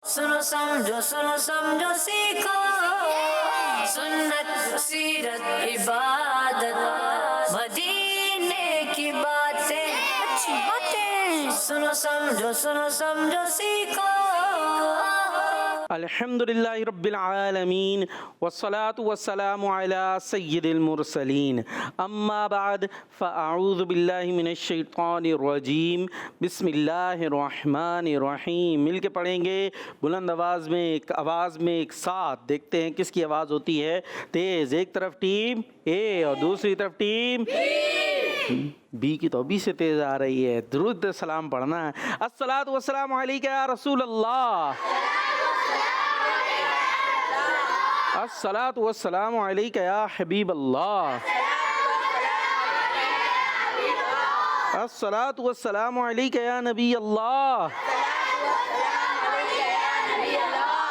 सुनो समझो सीखो सुन्नत सीरत इबादत मदीने की बातें अच्छी बातें सुनो समझो सीखो। अल्हम्दुलिल्लाहि रब्बिल आलमीन वस्सलातु वस्सलामु अला सय्यिदिल मुरसलीन अम्मा बाद फ़अऊज़ु बिल्लाहि मिनश शैतानिर रजीम बिस्मिल्लाहिर रहमानिर रहीम। मिल के पढ़ेंगे बुलंद आवाज़ में एक साथ। देखते हैं किसकी आवाज़ होती है तेज़। एक तरफ टीम ए और दूसरी तरफ टीम बी की तो अभी से तेज़ आ रही है। दुरूद सलाम पढ़ना है। अस्सलातु वस्सलामु अलैका या रसूल अल्लाह, अस्सलातु वस्सलामु अलैका या हबीब अल्लाह, अस्सलातु वस्सलामु अलैका या नबी अल्लाह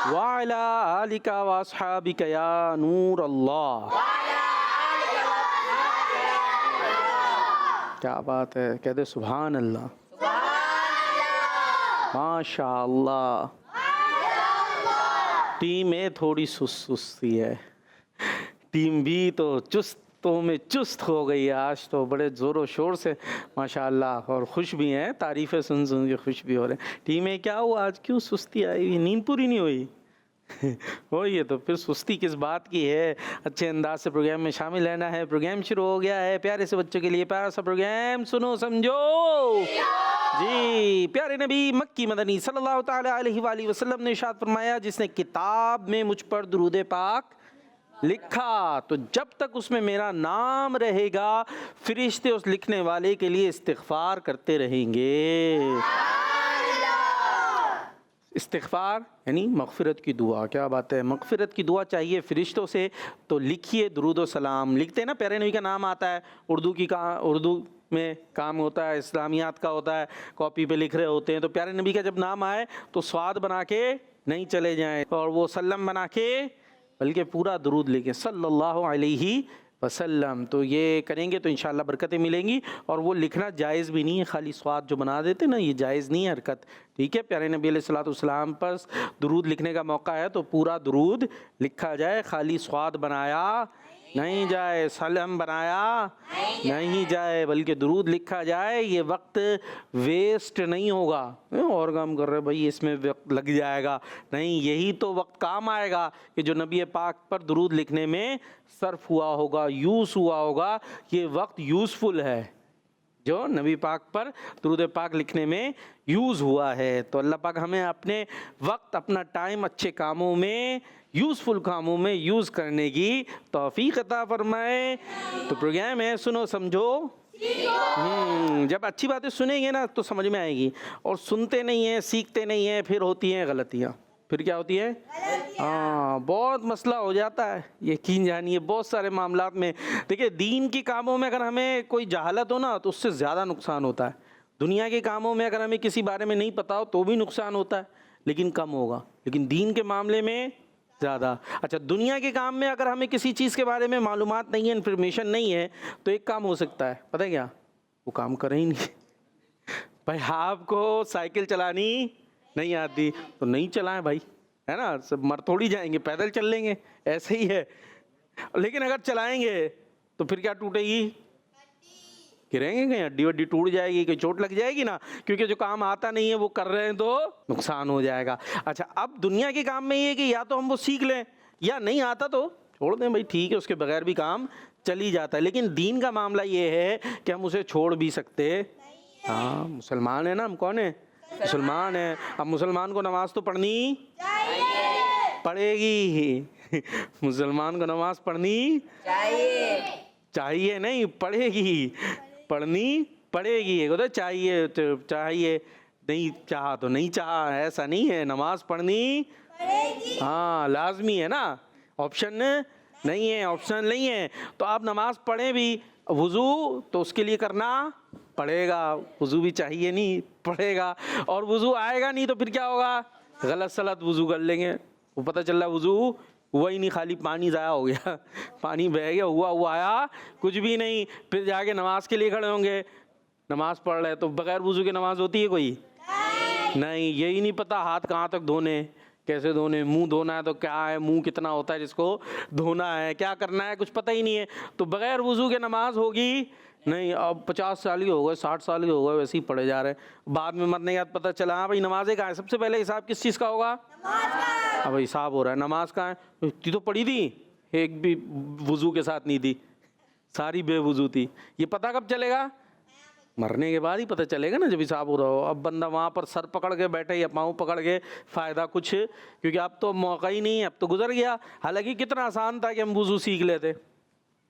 व अला आलिका व अस्हाबिका या नूर अल्लाह। क्या बात है, कहते सुभान अल्लाह, माशा अल्लाह। टीम ए थोड़ी सुस्ती है, टीम बी तो चुस्तों में चुस्त हो गई है। आज तो बड़े ज़ोरों शोर से माशाअल्लाह और खुश भी हैं, तारीफ़ें सुन के खुश भी हो रहे हैं। टीम ए क्या हुआ, आज क्यों सुस्ती आई हुई, नींद पूरी नहीं हुई? वही है तो फिर सुस्ती किस बात की है। अच्छे अंदाज से प्रोग्राम में शामिल रहना है। प्रोग्राम शुरू हो गया है प्यारे से बच्चों के लिए प्यारा सा प्रोग्राम सुनो समझो जी। प्यारे नबी मक्की मदनी सल्लल्लाहु ताला अलैहि वसल्लम ने इरशाद फरमाया, जिसने किताब में मुझ पर दुरूद पाक लिखा तो जब तक उसमें मेरा नाम रहेगा फरिश्ते उस लिखने वाले के लिए इस्तिग़फ़ार करते रहेंगे। इस्तिग़फ़ार यानी मग़फ़िरत की दुआ। क्या बात है, मग़फ़िरत की दुआ चाहिए फ़रिश्तों से तो लिखिए दुरूद व सलाम। लिखते हैं ना, प्यारे नबी का नाम आता है, उर्दू में काम होता है, इस्लामियात का होता है, कॉपी पे लिख रहे होते हैं। तो प्यारे नबी का जब नाम आए तो स्वाद बना के नहीं चले जाएं और वो सल्लम बना के, बल्कि पूरा दुरूद लिखें सल्लल्लाहु अलैहि वसल्लम। तो ये करेंगे तो इंशाअल्लाह बरकतें मिलेंगी। और वो लिखना जायज़ भी नहीं है, खाली स्वाद जो बना देते ना, ये जायज़ नहीं है हरकत। ठीक है, प्यारे नबी अलैहिस्सलातु वस्सलाम पर दुरूद लिखने का मौका है तो पूरा दुरूद लिखा जाए, खाली स्वाद बनाया नहीं जाए, सलाम बनाया नहीं जाए, बल्कि दुरूद लिखा जाए। ये वक्त वेस्ट नहीं होगा, और काम कर रहे भाई इसमें वक्त लग जाएगा, नहीं, यही तो वक्त काम आएगा कि जो नबी पाक पर दुरूद लिखने में सर्फ हुआ होगा, यूज़ हुआ होगा। ये वक्त यूज़फुल है जो नबी पाक पर दुरूद पाक लिखने में यूज़ हुआ है। तो अल्लाह पाक हमें अपने वक्त, अपना टाइम अच्छे कामों में, यूज़फुल कामों में यूज़ करने की तौफीक अता फरमाए। तो प्रोग्राम है सुनो समझो। जब अच्छी बातें सुनेंगे ना तो समझ में आएगी, और सुनते नहीं हैं, सीखते नहीं हैं, फिर होती हैं गलतियाँ। फिर क्या होती है, हाँ, बहुत मसला हो जाता है, यकीन जानिए बहुत सारे मामलात में। देखिए, दीन के कामों में अगर हमें कोई जहालत हो ना तो उससे ज़्यादा नुकसान होता है। दुनिया के कामों में अगर हमें किसी बारे में नहीं पता हो तो भी नुकसान होता है, लेकिन कम होगा। लेकिन दीन के मामले में ज़्यादा। अच्छा, दुनिया के काम में अगर हमें किसी चीज़ के बारे में मालूमात नहीं है, इन्फॉर्मेशन नहीं है, तो एक काम हो सकता है, पता है क्या, वो काम करें ही नहीं। भाई आपको साइकिल चलानी नहीं आती तो नहीं चलाएं भाई, है ना, सब मर थोड़ी जाएंगे, पैदल चल लेंगे, ऐसे ही है। लेकिन अगर चलाएंगे तो फिर क्या टूटेगी, गिरेंगे, कहीं हड्डी वड्डी टूट जाएगी, कहीं चोट लग जाएगी ना, क्योंकि जो काम आता नहीं है वो कर रहे हैं तो नुकसान हो जाएगा। अच्छा, अब दुनिया के काम में ये है कि या तो हम वो सीख लें, या नहीं आता तो छोड़ दें भाई, ठीक है, उसके बगैर भी काम चल ही जाता है। लेकिन दीन का मामला ये है कि हम उसे छोड़ भी सकते, हाँ, मुसलमान है ना हम, कौन है, मुसलमान है। अब मुसलमान को नमाज तो पढ़नी पड़ेगी, मुसलमान को नमाज पढ़नी चाहिए नहीं, पढ़ेगी, पढ़नी पड़ेगी। तो चाहिए नहीं, चाहा तो नहीं चाहा, ऐसा नहीं है, नमाज पढ़नी हाँ लाजमी है ना, ऑप्शन नहीं है, ऑप्शन नहीं है। तो आप नमाज पढ़ें भी, वुज़ू तो उसके लिए करना पड़ेगा, वुज़ू भी चाहिए नहीं, पड़ेगा। और वुज़ू आएगा नहीं तो फिर क्या होगा, गलत सलत वुज़ू कर लेंगे, वो पता चल रहा वुज़ू हुआ ही नहीं, खाली पानी ज़ाया हो गया, पानी बह गया, हुआ आया कुछ भी नहीं। फिर जाके नमाज के लिए खड़े होंगे, नमाज पढ़ रहे तो बगैर वुज़ू की नमाज होती है कोई? नहीं, यही नहीं पता हाथ कहाँ तक धोने, कैसे धोने, मुंह धोना है तो क्या है, मुंह कितना होता है जिसको धोना है, क्या करना है, कुछ पता ही नहीं है। तो बगैर वुजू के नमाज होगी नहीं। अब 50 साल के हो गए, 60 साल के हो गए, वैसे ही पढ़े जा रहे हैं। बाद में मरने के बाद पता चला हाँ भाई नमाजें कहाँ है। सबसे पहले हिसाब किस चीज़ का होगा? अब हिसाब हो रहा है नमाज कहाँ है। इतनी तो पढ़ी थी, एक भी वुजू के साथ नहीं थी, सारी बेवुजू थी। ये पता कब चलेगा? मरने के बाद ही पता चलेगा ना, जब हिसाब हो रहा हो। अब बंदा वहाँ पर सर पकड़ के बैठे या पाँव पकड़ के फ़ायदा कुछ, क्योंकि अब तो मौका ही नहीं है, अब तो गुजर गया। हालांकि कितना आसान था कि हम वुजू सीख लेते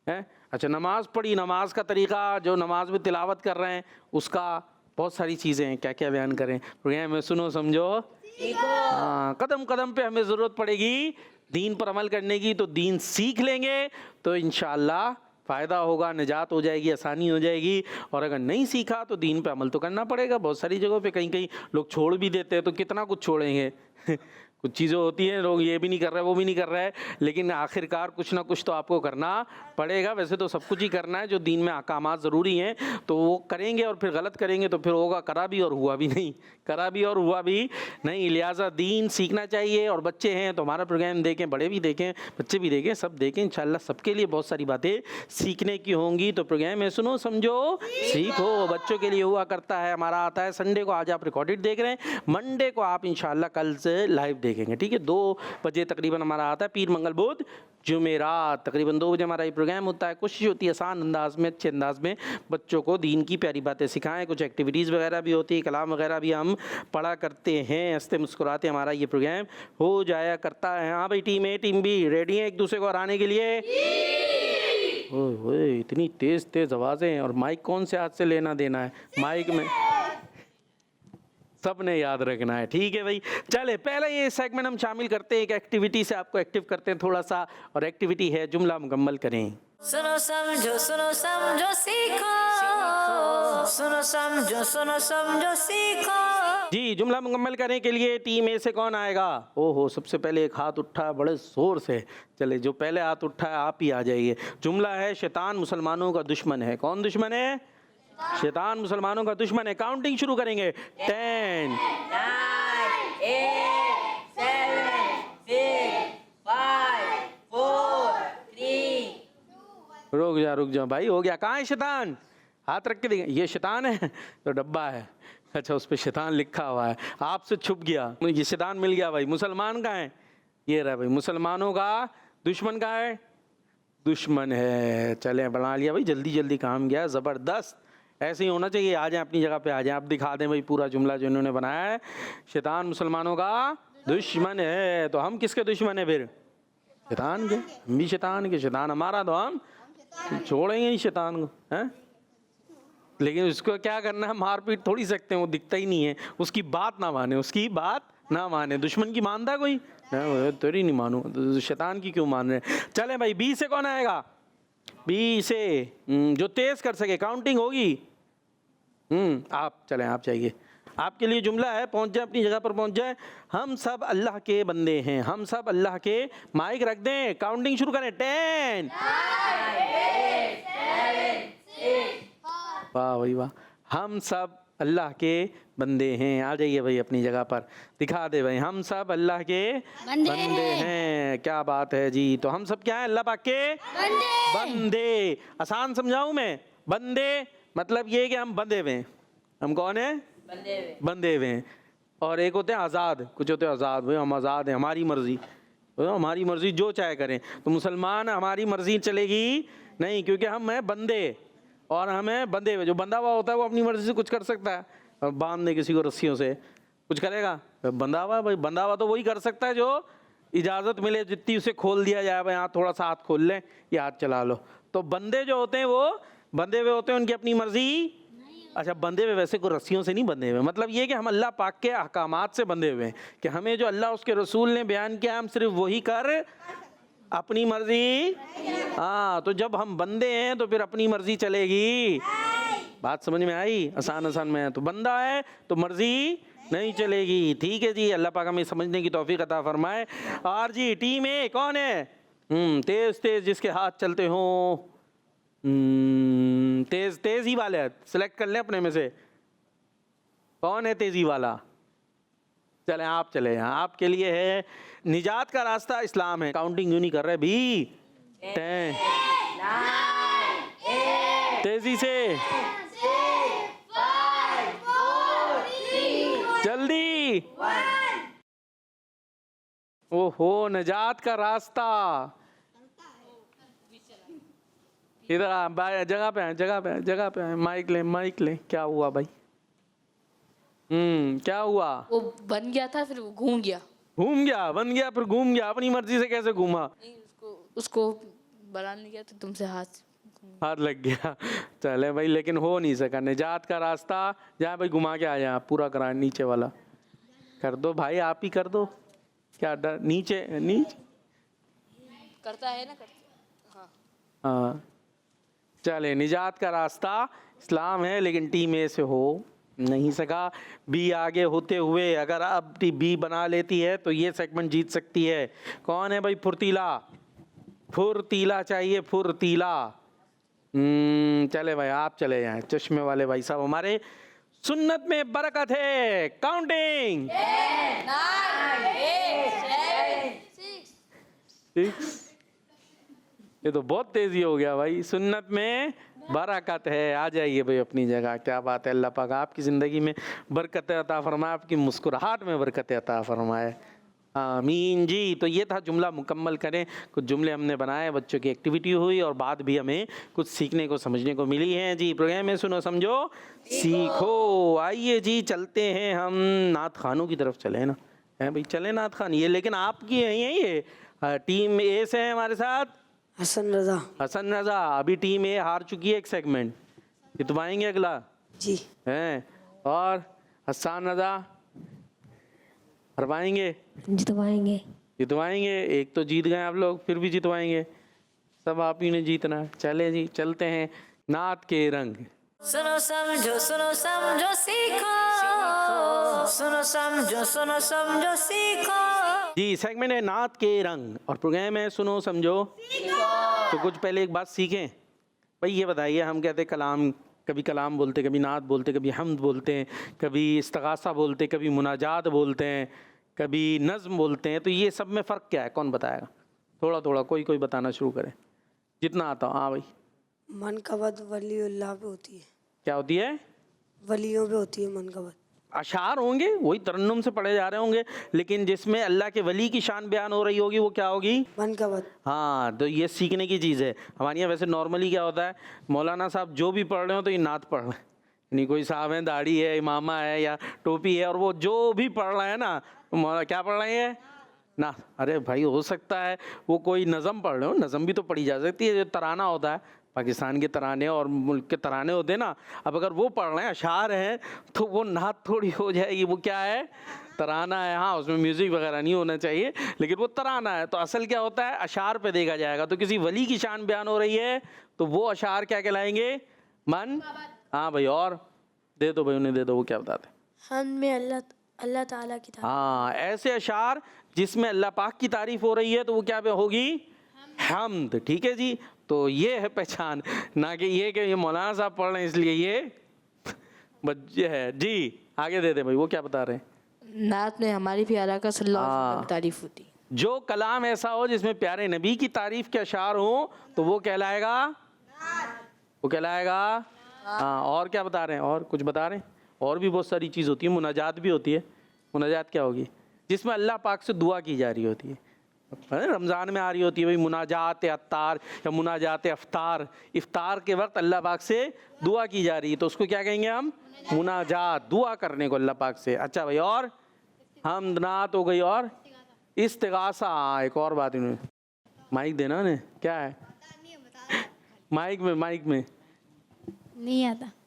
हैं। अच्छा, नमाज पढ़ी, नमाज का तरीका, जो नमाज में तिलावत कर रहे हैं उसका बहुत सारी चीज़ें हैं, क्या क्या बयान करें। प्रोग्राम में सुनो समझो हाँ, कदम कदम पे हमें ज़रूरत पड़ेगी दीन पर अमल करने की। तो दीन सीख लेंगे तो इंशाअल्लाह फ़ायदा होगा, निजात हो जाएगी, आसानी हो जाएगी। और अगर नहीं सीखा तो दीन पे अमल तो करना पड़ेगा। बहुत सारी जगहों पे कहीं कहीं लोग छोड़ भी देते हैं, तो कितना कुछ छोड़ेंगे कुछ चीज़ें होती हैं, लोग ये भी नहीं कर रहे, वो भी नहीं कर रहे, लेकिन आखिरकार कुछ ना कुछ तो आपको करना पड़ेगा। वैसे तो सब कुछ ही करना है, जो दीन में अहकामात ज़रूरी हैं तो वो करेंगे, और फिर गलत करेंगे तो फिर होगा करा भी और हुआ भी नहीं, करा भी और हुआ भी नहीं। लिहाजा दीन सीखना चाहिए। और बच्चे हैं तो हमारा प्रोग्राम देखें, बड़े भी देखें, बच्चे भी देखें, सब देखें। इंशाअल्लाह सबके लिए बहुत सारी बातें सीखने की होंगी। तो प्रोग्राम में सुनो समझो सीखो, बच्चों के लिए हुआ करता है। हमारा आता है संडे को, आज आप रिकॉर्डेड देख रहे हैं, मंडे को आप इंशाअल्लाह कल से लाइव देखेंगे, ठीक है। 2 बजे तकरीबन हमारा आता है, पीर मंगल बुध जुमेरात तकरीबन 2 बजे हमारा ये प्रोग्राम होता है। कोशिश होती है आसान अंदाज में, अच्छे अंदाज में बच्चों को दीन की प्यारी बातें सिखाएं। कुछ एक्टिविटीज़ वगैरह भी होती है, कलाम वगैरह भी हम पढ़ा करते हैं। हंसते मुस्कुराते हमारा ये प्रोग्राम हो जाया करता है। हाँ भाई, team A team be ready है एक दूसरे को हराने के लिए? ओए इतनी तेज़ तेज़ आवाज़ें हैं। और माइक कौन से हाथ से लेना देना है? माइक में सबने याद रखना है, ठीक है भाई। चले पहले ये सेगमेंट हम शामिल करते हैं, एक एक्टिविटी से आपको एक्टिव करते हैं थोड़ा सा। और एक्टिविटी है जुमला मुकम्मल करें। सुनो समझो सीखो, सुनो समझो सीखो। जी, जुमला मुकम्मल करने के लिए टीम ए से कौन आएगा? ओहो, सबसे पहले एक हाथ उठा है बड़े जोर से। चले, जो पहले हाथ उठा है आप ही आ जाइए। जुमला है शैतान मुसलमानों का दुश्मन है। कौन दुश्मन है? शैतान मुसलमानों का दुश्मन है। काउंटिंग शुरू करेंगे। 10 9 8 7 6 5 4 3। रुक जा भाई, हो गया। कहाँ है शैतान? हाथ रख के देखें। ये शैतान है तो डब्बा है, अच्छा उस पर शैतान लिखा हुआ है, आपसे छुप गया, ये शैतान मिल गया भाई। मुसलमान कहाँ है? ये रहा भाई, मुसलमानों का दुश्मन कहाँ है? दुश्मन है। चले, बना लिया भाई, जल्दी जल्दी काम गया, ज़बरदस्त। ऐसे ही होना चाहिए। आ जाए अपनी जगह पे, आ जाए। आप दिखा दें भाई पूरा जुमला जो इन्होंने बनाया है। शैतान मुसलमानों का दुश्मन है, तो हम किसके दुश्मन है फिर? शैतान के। हम भी शैतान के। शैतान हमारा तो हम छोड़ेंगे ही शैतान को, हैं? लेकिन उसको क्या करना है? मार पीट थोड़ी सकते हैं, वो दिखता ही नहीं है। उसकी बात ना माने, उसकी बात ना माने। दुश्मन की मानता कोई? तेरी नहीं मानू, तो शैतान की क्यों मान रहे? चले भाई, बी से कौन आएगा? बी से जो तेज कर सके, काउंटिंग होगी। आप चलें, आप चाहिए। आपके लिए जुमला है, पहुंच जाए, अपनी जगह पर पहुंच जाए। हम सब अल्लाह के बंदे हैं, हम सब अल्लाह के। माइक रख दें, काउंटिंग शुरू करें। 10 वाह भाई वाह। हम सब अल्लाह के बंदे हैं। आ जाइए भाई अपनी जगह पर, दिखा दे भाई। हम सब अल्लाह के बंदे हैं। क्या बात है जी। तो हम सब क्या है? अल्लाह पाक के बंदे। आसान समझाऊं मैं? बंदे मतलब ये कि हम बंधे हुए हैं। हम कौन है? बंधे हुए हैं। और एक होते हैं आज़ाद, कुछ होते हैं आज़ाद। भाई हम आज़ाद हैं, हमारी मर्जी, हमारी मर्जी जो चाहे करें। तो मुसलमान हमारी मर्जी चलेगी नहीं, क्योंकि हम हैं बंदे और हमें बंधे हुए। जो बंधा हुआ होता है वो अपनी मर्जी से कुछ कर सकता है, बांध दे किसी को रस्सियों से, कुछ करेगा? बंधा हुआ भाई, बंधा हुआ तो वही कर सकता है जो इजाज़त मिले, जितनी उसे खोल दिया जाए। भाई हाथ थोड़ा सा हाथ खोल लें, ये हाथ चला लो। तो बंदे जो होते हैं वो बंधे हुए होते हैं, उनकी अपनी मर्जी। अच्छा, बंधे हुए वैसे कोई रस्सियों से नहीं बंधे हुए, मतलब ये कि हम अल्लाह पाक के अहकामात से बंधे हुए हैं, कि हमें जो अल्लाह उसके रसूल ने बयान किया हम सिर्फ वही कर, अपनी मर्जी। हाँ, तो जब हम बंदे हैं तो फिर अपनी मर्जी चलेगी। बात समझ में आई? आसान आसान में है। तो बंदा है तो मर्जी नहीं चलेगी। ठीक है जी, अल्लाह पाक हमें समझने की तौफीक अता फरमाए। और जी, टीम ए कौन है? तेज तेज जिसके हाथ चलते हो, तेज तेज ही वाले सिलेक्ट कर लें अपने में से। कौन है तेजी वाला? चले आप चले यहाँ, आपके लिए है निजात का रास्ता इस्लाम है। काउंटिंग यूं नहीं कर रहे भी 10 तेजी से जल्दी। ओहो निजात का रास्ता। इधर आ, जगह पे आए, माइक ले। क्या हुआ भाई? क्या हुआ? वो बन गया था फिर वो घूम गया। बन गया फिर घूम गया। अपनी मर्जी से कैसे घूमा? नहीं उसको बनाने गया तो तुमसे हाथ लग गया। चले भाई, लेकिन हो नहीं सका। निजात का रास्ता जहाँ भाई घुमा के आ जाए, पूरा करा। नीचे वाला कर दो भाई, आप ही कर दो। क्या डर? नीचे करता है ना, करता। हाँ चले, निजात का रास्ता इस्लाम है, लेकिन टीम ए से हो नहीं सका। बी आगे होते हुए अगर अब बी बना लेती है तो ये सेगमेंट जीत सकती है। कौन है भाई फुर्तीला चाहिए, फुर्तीला। चले भाई, आप चले जाएं। चश्मे वाले भाई साहब हमारे। सुन्नत में बरकत है। काउंटिंग 9 8 7 6। ये तो बहुत तेजी हो गया भाई। सुन्नत में बरकत है। आ जाइए भाई अपनी जगह। क्या बात है। अल्लाह पाक आपकी ज़िंदगी में बरकत अता फरमाए, आपकी मुस्कुराहट में बरकत अता फरमाए। आमीन जी। तो ये था जुमला मुकम्मल करें। कुछ जुमले हमने बनाए, बच्चों की एक्टिविटी हुई और बात भी हमें कुछ सीखने को समझने को मिली है जी। प्रोग्राम में सुनो समझो सीखो। आइए जी चलते हैं हम नात खानों की तरफ। चले ना है भाई, चले नात खान। ये लेकिन आपकी है ये टीम ए से है हमारे साथ हसन रजा। अभी टीम ए हार चुकी है एक सेगमेंट। जितवाएंगे अगला जी हैं। और हसन रजा हरवाएंगे, जितवाएंगे। एक तो जीत गए आप लोग, फिर भी जितवाएंगे। सब आप ही ने जीतना है। चले जी चलते हैं नात के रंग। सुनो समझो सीखो। सुनो समझो सीखो। जी सेगमेंट है नात के रंग और प्रोग्राम है सुनो समझो तो कुछ पहले एक बात सीखें भाई। ये बताइए, हम कहते कलाम, कभी कलाम बोलते, कभी नात बोलते, कभी हम्द बोलते हैं, कभी इस्तिगासा बोलते, कभी मुनाजात बोलते हैं, कभी नज़्म बोलते हैं। तो ये सब में फ़र्क क्या है? कौन बताएगा? थोड़ा कोई बताना शुरू करे, जितना आता हो। हाँ भाई। मनकबत वलीउल्लाह पे होती है। क्या होती है? वलियों पे होती है मनकबत। अशार होंगे, वही तरन्नुम से पढ़े जा रहे होंगे, लेकिन जिसमें अल्लाह के वली की शान बयान हो रही होगी वो क्या होगी? मनकबत। हाँ, तो ये सीखने की चीज़ है। हमारे यहाँ वैसे नॉर्मली क्या होता है, मौलाना साहब जो भी पढ़ रहे हो तो ये नात पढ़ रहे हैं। नहीं कोई साहब है, दाढ़ी है, इमामा है या टोपी है, और वो जो भी पढ़ रहा है ना, मौलाना क्या पढ़ रहे हैं ना। अरे भाई हो सकता है वो कोई नज़म पढ़ रहे हो, नज़म भी तो पढ़ी जा सकती है। जो तराना होता है, पाकिस्तान के तराने और मुल्क के तराने होते हैं ना, अब अगर वो पढ़ रहे हैं, अशार हैं, तो वो नात थोड़ी हो जाएगी। वो क्या है? तराना है। हाँ, उसमें म्यूज़िक वगैरह नहीं होना चाहिए, लेकिन वो तराना है। तो असल क्या होता है, अशार पे देखा जाएगा। तो किसी वली की शान बयान हो रही है तो वो अशार क्या कहलाएंगे? मन। हाँ भाई, और दे दो भाई, उन्हें दे दो। वो क्या बताते? हम में अल्लाह ताला की तारीफ। हाँ, ऐसे अशार जिसमें अल्लाह पाक की तारीफ हो रही है तो वो क्या होगी? हम्द। ठीक है जी। तो ये है पहचान, ना कि ये कि ये मौलाना साहब पढ़ रहे हैं इसलिए ये बच्चे है जी। आगे दे दे भाई। वो क्या बता रहे हैं? नात में हमारी भी आला का सल्लल्लाहु अलैहि वसल्लम की तारीफ होती है। जो कलाम ऐसा हो जिसमें प्यारे नबी की तारीफ के अशार हो तो वो कहलाएगा, वो कहलाएगा। हाँ, और क्या बता रहे हैं? और कुछ बता रहे हैं? और भी बहुत सारी चीज़ होती है। मुनाजात भी होती है। मुनाजात क्या होगी? जिसमें अल्लाह पाक से दुआ की जा रही होती है। रमज़ान में आ रही होती है भाई मुनाजात अत्तार या मुनाजात अफ्तार। इफ्तार के वक्त अल्लाह पाक से दुआ की जा रही है तो उसको क्या कहेंगे हम? मुनाजात। दुआ करने को अल्लाह पाक से। अच्छा भाई, और हमद नात हो गई, और इस्तिगासा। एक और बात, इन्होंने माइक देना ने क्या है? माइक में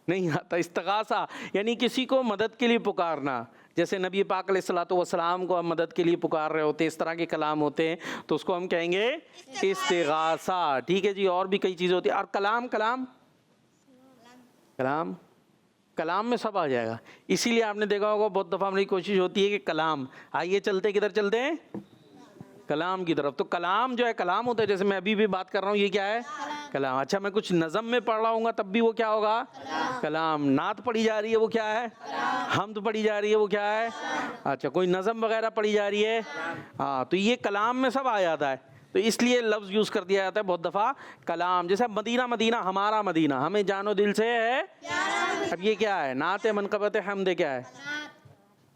नहीं आता। इस्तिगासा यानी किसी को मदद के लिए पुकारना। जैसे नबी पाक अलैहिस्सलातु वस्सलाम को हम मदद के लिए पुकार रहे होते, इस तरह के कलाम होते हैं तो उसको हम कहेंगे इस्तिगासा। ठीक है जी। और भी कई चीज़ें होती है। और कलाम में सब आ जाएगा। इसीलिए आपने देखा होगा बहुत दफ़ा हमारी कोशिश होती है कि कलाम, आइए चलते किधर चलते हैं? कलाम की तरफ। तो कलाम जो है, कलाम होता है, जैसे मैं अभी भी बात कर रहा हूँ, ये क्या है? कलाम। अच्छा मैं कुछ नज़म में पढ़ रहा हूँ तब भी वो क्या होगा? कलाम। नात पढ़ी जा रही है वो क्या है? हमद पढ़ी जा रही है वो क्या है? अच्छा कोई नज़म वगैरह पढ़ी जा रही है, हाँ, तो ये कलाम में सब आ जाता है। तो इसलिए लफ्ज़ यूज़ कर दिया जाता है बहुत दफ़ा कलाम। जैसे मदीना मदीना हमारा मदीना हमें जानो दिल से है, अब ये क्या है? नात है, मनक़बत है, हमद क्या है?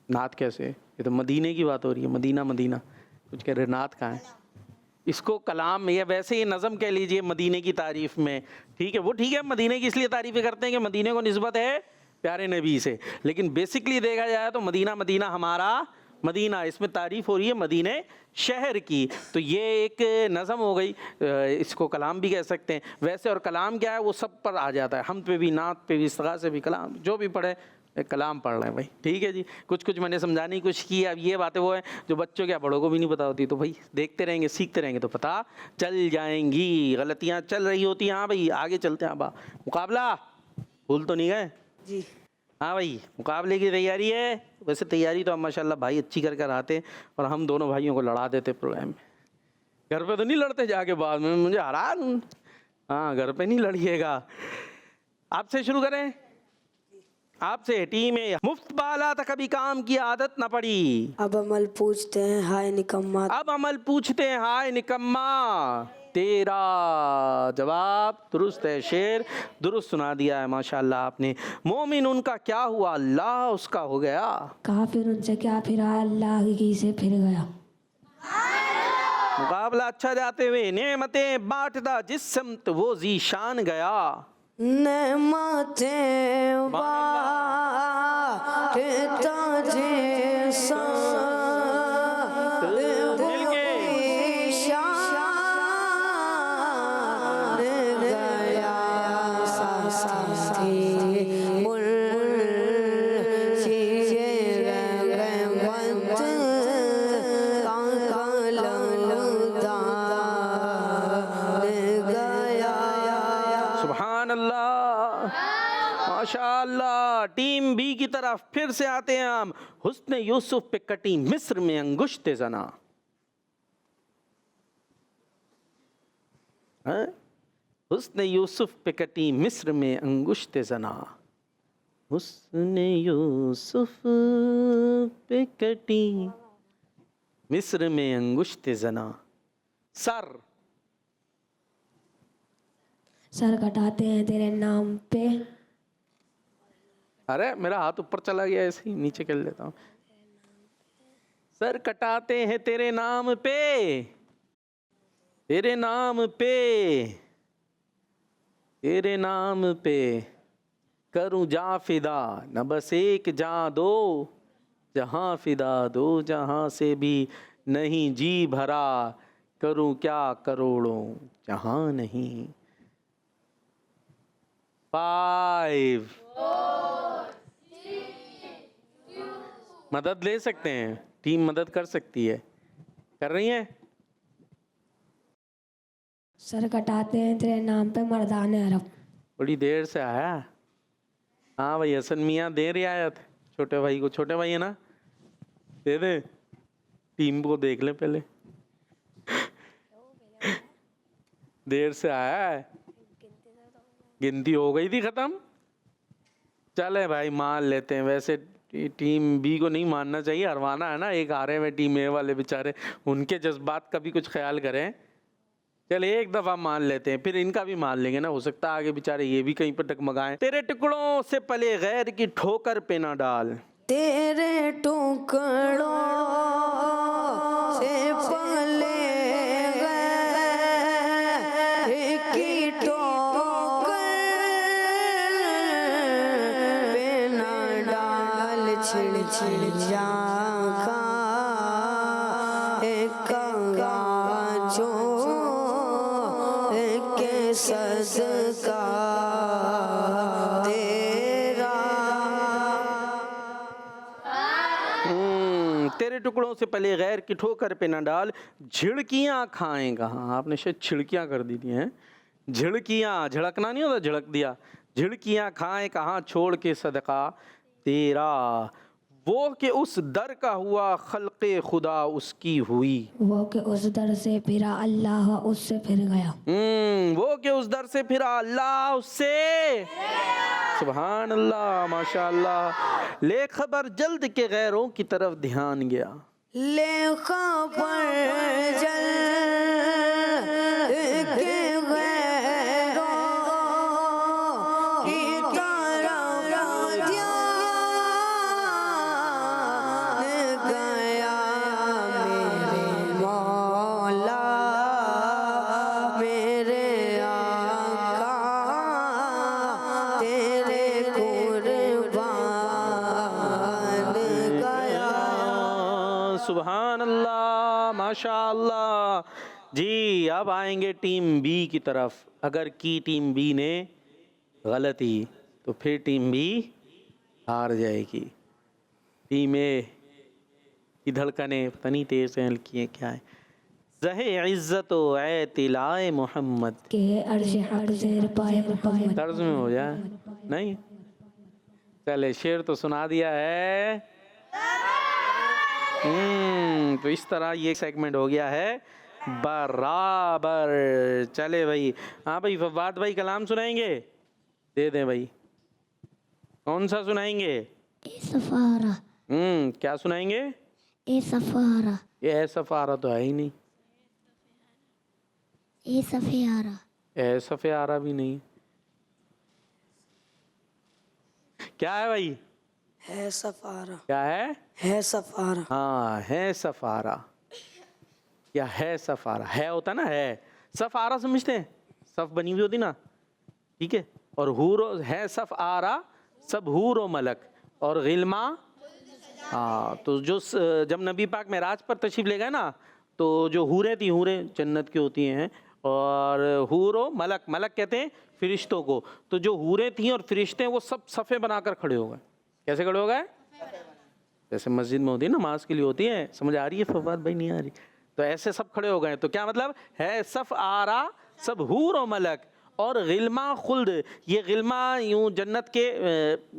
नात कैसे? ये तो मदीने की बात हो रही है, मदीना मदीना, कुछ कह रहे नात कहाँ है? इसको कलाम में, या वैसे ये नज़म कह लीजिए मदीने की तारीफ़ में, ठीक है, वो ठीक है, मदीने की इसलिए तारीफ़ें करते हैं कि मदीने को निस्बत है प्यारे नबी से, लेकिन बेसिकली देखा जाए तो मदीना मदीना हमारा मदीना, इसमें तारीफ़ हो रही है मदीने शहर की। तो ये एक नज़म हो गई, इसको कलाम भी कह सकते हैं। वैसे और कलाम क्या है, वो सब पर आ जाता है, हम पे भी, नात पे भी, इस्तिग़ाथ से भी, कलाम जो भी पढ़े कलाम पढ़ रहे हैं भाई, ठीक है जी। कुछ कुछ मैंने समझाने की कोशिश की। अब ये बातें वो हैं जो बच्चों क्या बड़ों को भी नहीं पता होती, तो भाई देखते रहेंगे, सीखते रहेंगे तो पता चल जाएंगी। गलतियाँ चल रही होती हैं, हाँ भाई आगे चलते हैं। अब मुकाबला भूल तो नहीं गए जी। हाँ भाई, मुकाबले की तैयारी है। वैसे तैयारी तो हम माशाल्लाह भाई अच्छी कर कर आते और हम दोनों भाइयों को लड़ा देते प्रोग्राम में। घर पे तो नहीं लड़ते जाके बाद में मुझे हरा, हाँ घर पे नहीं लड़िएगा। आपसे शुरू करें, आपसे टीम है। मुफ्त बाला तक कभी काम की आदत न पड़ी, अब अमल पूछते हैं हाय निकम्मा। अब अमल पूछते हैं हाय निकम्मा। तेरा जवाब दुरुस्त है, शेर दुरुस्त सुना दिया है माशाल्लाह आपने। मोमिन उनका क्या हुआ, अल्लाह उसका हो गया। काफिर उनसे क्या फिरा, अल्लाह की से फिर गया। मुकाबला अच्छा जाते हुए, नेमतें बांटता जिस समत वो जीशान गया। नेमतें बांटता जैसा माशाअल्लाह। टीम बी की तरफ फिर से आते हैं हम। हुस्न यूसुफ पे कटी मिस्र में अंगुश्त जना, हुस्न यूसुफ पे कटी मिस्र में अंगुश्त जना, हुस्न यूसुफ पे कटी मिस्र में अंगुश्त जना। सर कटाते हैं तेरे नाम पे। अरे मेरा हाथ ऊपर चला गया, ऐसे ही नीचे कर लेता हूँ। सर कटाते हैं तेरे नाम पे, तेरे नाम पे, तेरे नाम पे करूं जा फिदा, न बस एक जा दो जहां फिदा, दो जहां से भी नहीं जी भरा, करूं क्या करोड़ों जहां नहीं। 5 मदद ले सकते हैं, टीम मदद कर सकती है, कर रही है। सर कटाते हैं तेरे नाम पे मर्दाने अरब। बड़ी देर से आया। हाँ भाई हसन मियाँ दे रियायत छोटे भाई को, छोटे भाई है ना, दे दे, टीम को देख ले पहले। देर से आया है, गिनती हो गई थी खत्म। चले भाई मान लेते हैं। वैसे टीम बी को नहीं मानना चाहिए, हरवाना है ना, एक हारे में टीम ए वाले बेचारे, उनके जज्बात का भी कुछ ख्याल करें। चले एक दफा मान लेते हैं, फिर इनका भी मान लेंगे ना, हो सकता है आगे बेचारे ये भी कहीं पर डगमगाएं। तेरे टुकड़ों से पले गैर की ठोकर पे ना डाल, तेरे टुकड़ों से पले गए की ठोकर पे ना डाल, छिड़ छिड़ जागा एक गाजो के सदका तेरे टुकड़ों से पले गैर की ठोकर पे न डाल, झिड़कियाँ खाएं कहाँ। आपने शायद छिड़कियाँ कर दी थी हैं, झिड़कियाँ, झड़कना नहीं होता, झड़क दिया। झिड़कियाँ खाएं कहाँ छोड़ के सदका तेरा, वो कि उस दर का हुआ खल्क़े खुदा उसकी हुई। वो कि उस दर से फिरा अल्लाह उससे फिर गया। वो कि उस दर से फिरा अल्लाह उससे। सुभान अल्लाह, माशा अल्लाह। ले खबर जल्द के गैरों की तरफ ध्यान गया। ले खबर जल्द के गैरों की तरफ ध्यान गया। मेरे मौला मेरे आका तेरे कुर्बान गया। सुभान अल्लाह, माशा अल्लाह। जी अब आएंगे टीम बी की तरफ। अगर की टीम बी ने गलती तो फिर टीम बी हार जाएगी। टीम ए की धड़कनें पता नहीं तेज से हल्की हैं क्या है। ज़हे इज़्ज़त व एतिलाए मोहम्मद के अर्श हक ज़ेर पाए मोहम्मद। तर्ज में हो जाए नहीं। चले शेर तो सुना दिया है। तो इस तरह ये सेगमेंट हो गया है बराबर। चले भाई, हाँ भाई फवाद भाई कलाम सुनाएंगे? दे दें भाई। कौन सा सुनाएंगे? ए सफारा। क्या सुनाएंगे? ए सफारा। ये सफारा तो है ही नहीं। ए सफियारा। ए सफियारा भी नहीं। क्या है भाई? है सफारा। क्या है सफारा। हाँ है सफारा। या है सफारा, है होता ना, है सफारा समझते हैं, सफ बनी हुई होती ना, ठीक है। और हूरो है सफ आरा, सब हूरो मलक और गिल्मा। हाँ तो जो जब नबी पाक मेराज पर तशरीफ ले गए ना, तो जो हूरें थी, हूरें जन्नत की होती हैं, और हूरो मलक, मलक कहते हैं फरिश्तों को। तो जो हूरें थी और फरिश्ते वो सब सफ़े बनाकर खड़े हो गए। कैसे खड़े हो गए? जैसे मस्जिद में होती है नमाज के लिए होती है। समझ आ रही है फवाद भाई? नहीं आ रही? तो ऐसे सब खड़े हो गए। तो क्या मतलब है? सफ आरा, सब हूर और मलक और गिल्मा खुल्द। ये गिल्मा यूँ जन्नत के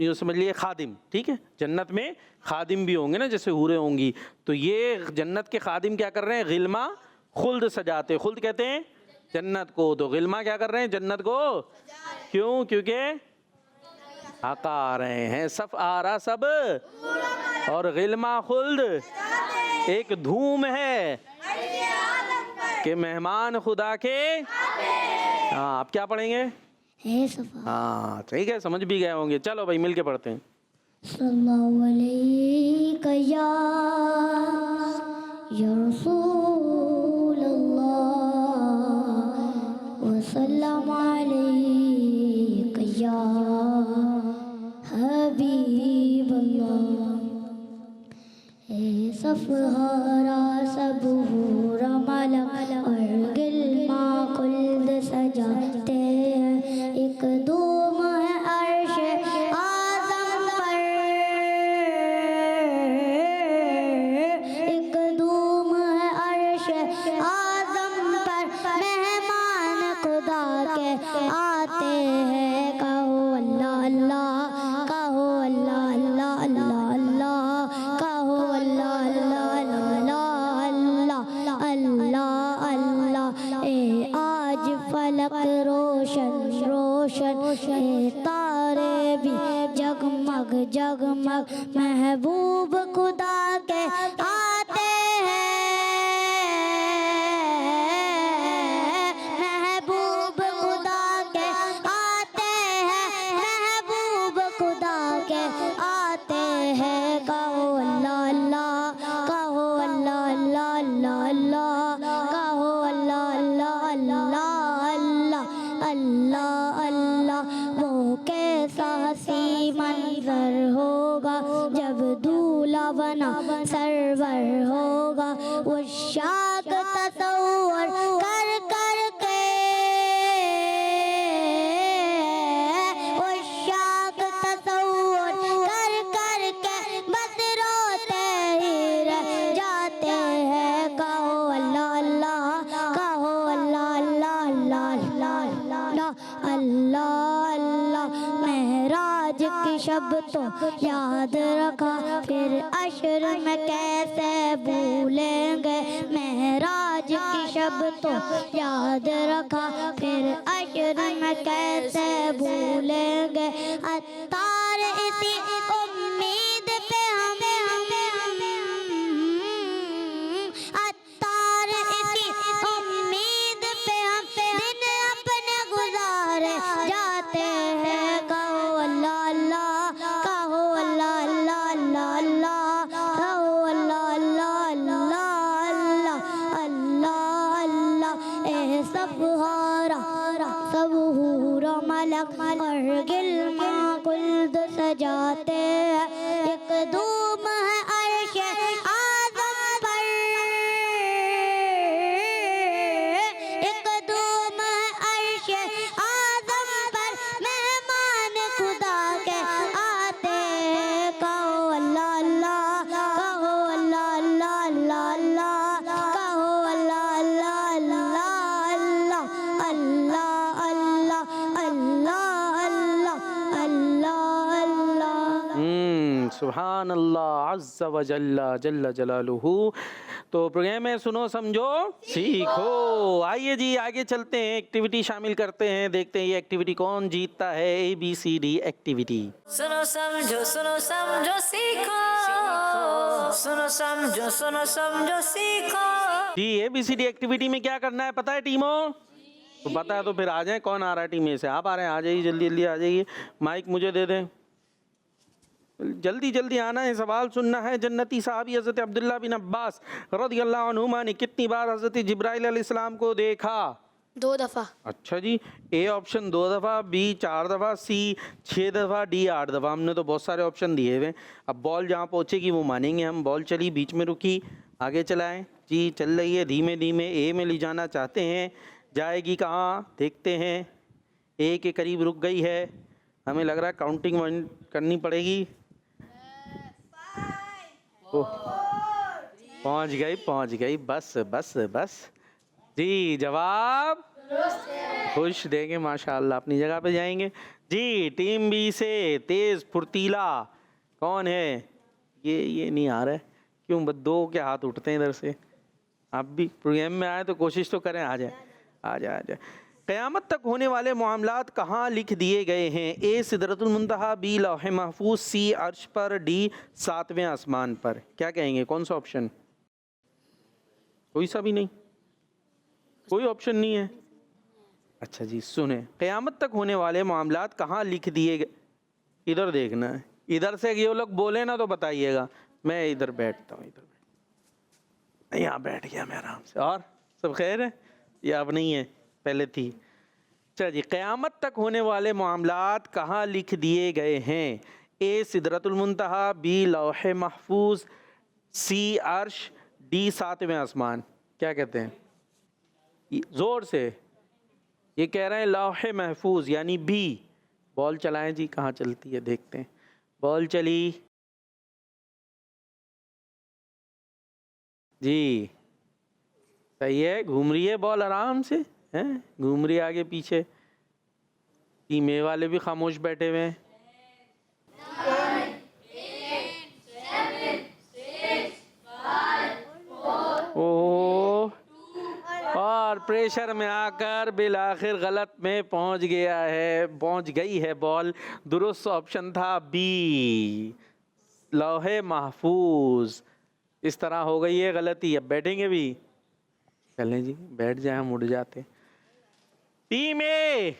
यूँ समझ लिए खादिम, ठीक है। जन्नत में खादिम भी होंगे ना, जैसे हूरें होंगी। तो ये जन्नत के खादिम क्या कर रहे हैं? गिल्मा खुल्द सजाते। खुल्द कहते हैं जन्नत को, तो गिल्मा क्या कर रहे हैं? जन्नत को। क्यों? क्योंकि आका आ रहे हैं। सफ आरा सब और गिल्मा खुल्द एक धूम है कि मेहमान खुदा के। हाँ आप क्या पढ़ेंगे? ए सफारा। हाँ ठीक है, समझ भी गए होंगे। चलो भाई मिलके पढ़ते हैं। सल्लल्लाहु अलैका या रसूलल्लाह व सल्लम अलैका या हबीबल्लाह। ए सफहारा सब हूरा मलक और गिल्मा खुल्द सजाते हैं। एक धूम है अर्श आज़म पर, एक धूम है अर्श आज़म पर, मेहमान खुदा के आते हैं। कहो अल्लाह अल्लाह, कहो अल्लाह अल्लाह अल्लाह अल्लाह, कहो अल्लाह अल्लाह अल्लाह अल्लाह अल्लाह। ए आज फलक रोशन रोशन, ए तारे भी जगमग जगमग, महबूब खुदा के आते हैं। महबूब खुदा के आते हैं, महबूब खुदा के आते हैं। कहो अल्लाह अल्लाह, कहो अल्लाह अल्लाह अल्लाह अल्लाह, कहो अल्लाह अल्लाह अल्लाह अल्लाह अल्लाह अल्लाह। वो कैसा हसी मंजर होगा जब दूल्हा बना सरवर होगा। वो शाक तसव्वुर कर कर के, वो शाक तसव्वुर कर कर के बस रोते ही रह जाते हैं। कहो अल्लाह अल्लाह, कहो अल्लाह अल्लाह अल्लाह अल्लाह अल्लाह अल्लाह। मेहराज की की शब तो याद रखा, फिर अशर में कैसे भूलेंगे। महराज की शब तो याद रखा, फिर अशर में कैसे भूलेंगे। अत्तार इसी उम्मीद पे अत्तार इसी उम्मीद पे हम दिन अपने गुजारे जाते हैं। कहो अल्लाह अल्लाह, कहो अल्लाह अल्लाह अल्लाह अल्लाह, कहो अल्लाह अल्लाह अल्लाह अल्लाह अल्लाह। ए सफहारा सब हूर मलक और गिल्मा कुल्द सजाते हैं। एक धूम है अर्श आज़म पर, एक धूम है अर्श आज़म पर, मेहमान खुदा के आते हैं। कहो अल्लाह अल्लाह, कहो अल्लाह अल्लाह अल्लाह अल्लाह, कहो अल्लाह अल्लाह अल्लाह अल्लाह अल्लाह अल्लाह अल्लाह अल्लाह अल्लाह। सुभान अल्लाह अज़्ज़ा व जल्ला जल्ला जलालुहु। तो प्रोग्राम में सुनो समझो सीखो। आइए जी आगे चलते हैं, एक्टिविटी शामिल करते हैं, देखते हैं ये एक्टिविटी कौन जीतता है। ABCD activity. सुनो समझो सीखो, सुनो समझो सीखो। जी ABCD एक्टिविटी में क्या करना है पता है टीमों? तो पता है तो फिर आ जाएं। कौन आ रहा है टीम में से? आप आ रहे हैं? आ जाइए जल्दी जल्दी आ जाइए। माइक मुझे दे दें, जल्दी जल्दी आना है, सवाल सुनना है। जन्नती साहबी हज़रत अब्दुल्ला बिन अब्बास रज़ियल्लाहु अन्हुमा ने कितनी बार हज़रत जिब्राइल अलैहिस्सलाम को देखा? 2 दफ़ा। अच्छा जी, ए ऑप्शन 2 दफ़ा, बी 4 दफ़ा, सी 6 दफ़ा, डी 8 दफ़ा। हमने तो बहुत सारे ऑप्शन दिए हुए। अब बॉल जहाँ पहुँचेगी वो मानेंगे हम। बॉल चली, बीच में रुकी, आगे चलाएं जी। चल रही है धीमे धीमे, ए में ले जाना चाहते हैं, जाएगी कहाँ देखते हैं। ए के करीब रुक गई है, हमें लग रहा है काउंटिंग करनी पड़ेगी। पहुंच गई बस बस बस जी। जवाब खुश देंगे माशाल्लाह, अपनी जगह पे जाएंगे जी। टीम बी से तेज फुर्तीला कौन है? ये नहीं आ रहा है क्यों? बस 2 के हाथ उठते हैं इधर से। आप भी प्रोग्राम में आए तो कोशिश तो करें, आ जाए। क़यामत तक होने वाले मामलात कहाँ लिख दिए गए हैं? ए सिदरतुल मुंतहा, बी लौह महफूज, सी अर्श पर, डी 7वें आसमान पर। क्या कहेंगे, कौन सा ऑप्शन? कोई सा भी नहीं, कोई ऑप्शन नहीं है। अच्छा जी सुने, क़यामत तक होने वाले मामलात कहाँ लिख दिए गए? इधर देखना है, इधर से ये लोग बोले ना तो बताइएगा। मैं इधर बैठता हूँ, यहाँ बैठ गया मैं आराम से। और सब खैर है या अब नहीं है? पहले थी। चलिए जी, क़यामत तक होने वाले मामलात कहाँ लिख दिए गए हैं? ए सिदरतुल मुंतहा, बी लौह महफूज, सी अर्श, डी 7वें आसमान। क्या कहते हैं? ज़ोर से ये कह रहे हैं लौह महफूज यानी बी। बॉल चलाएं जी, कहाँ चलती है देखते हैं। बॉल चली जी, सही है, घूम रही है बॉल आराम से, हैं घूम रही है आगे पीछे। टीमे वाले भी खामोश बैठे हुए हैं। ओह, और प्रेशर में आकर बिलाखिर गलत में पहुंच गई है बॉल। दुरुस्त ऑप्शन था बी लौहे महफूज। इस तरह हो गई है गलती। अब बैठेंगे भी? चलें जी, बैठ जाए, हम उड़ जाते। टीम ए,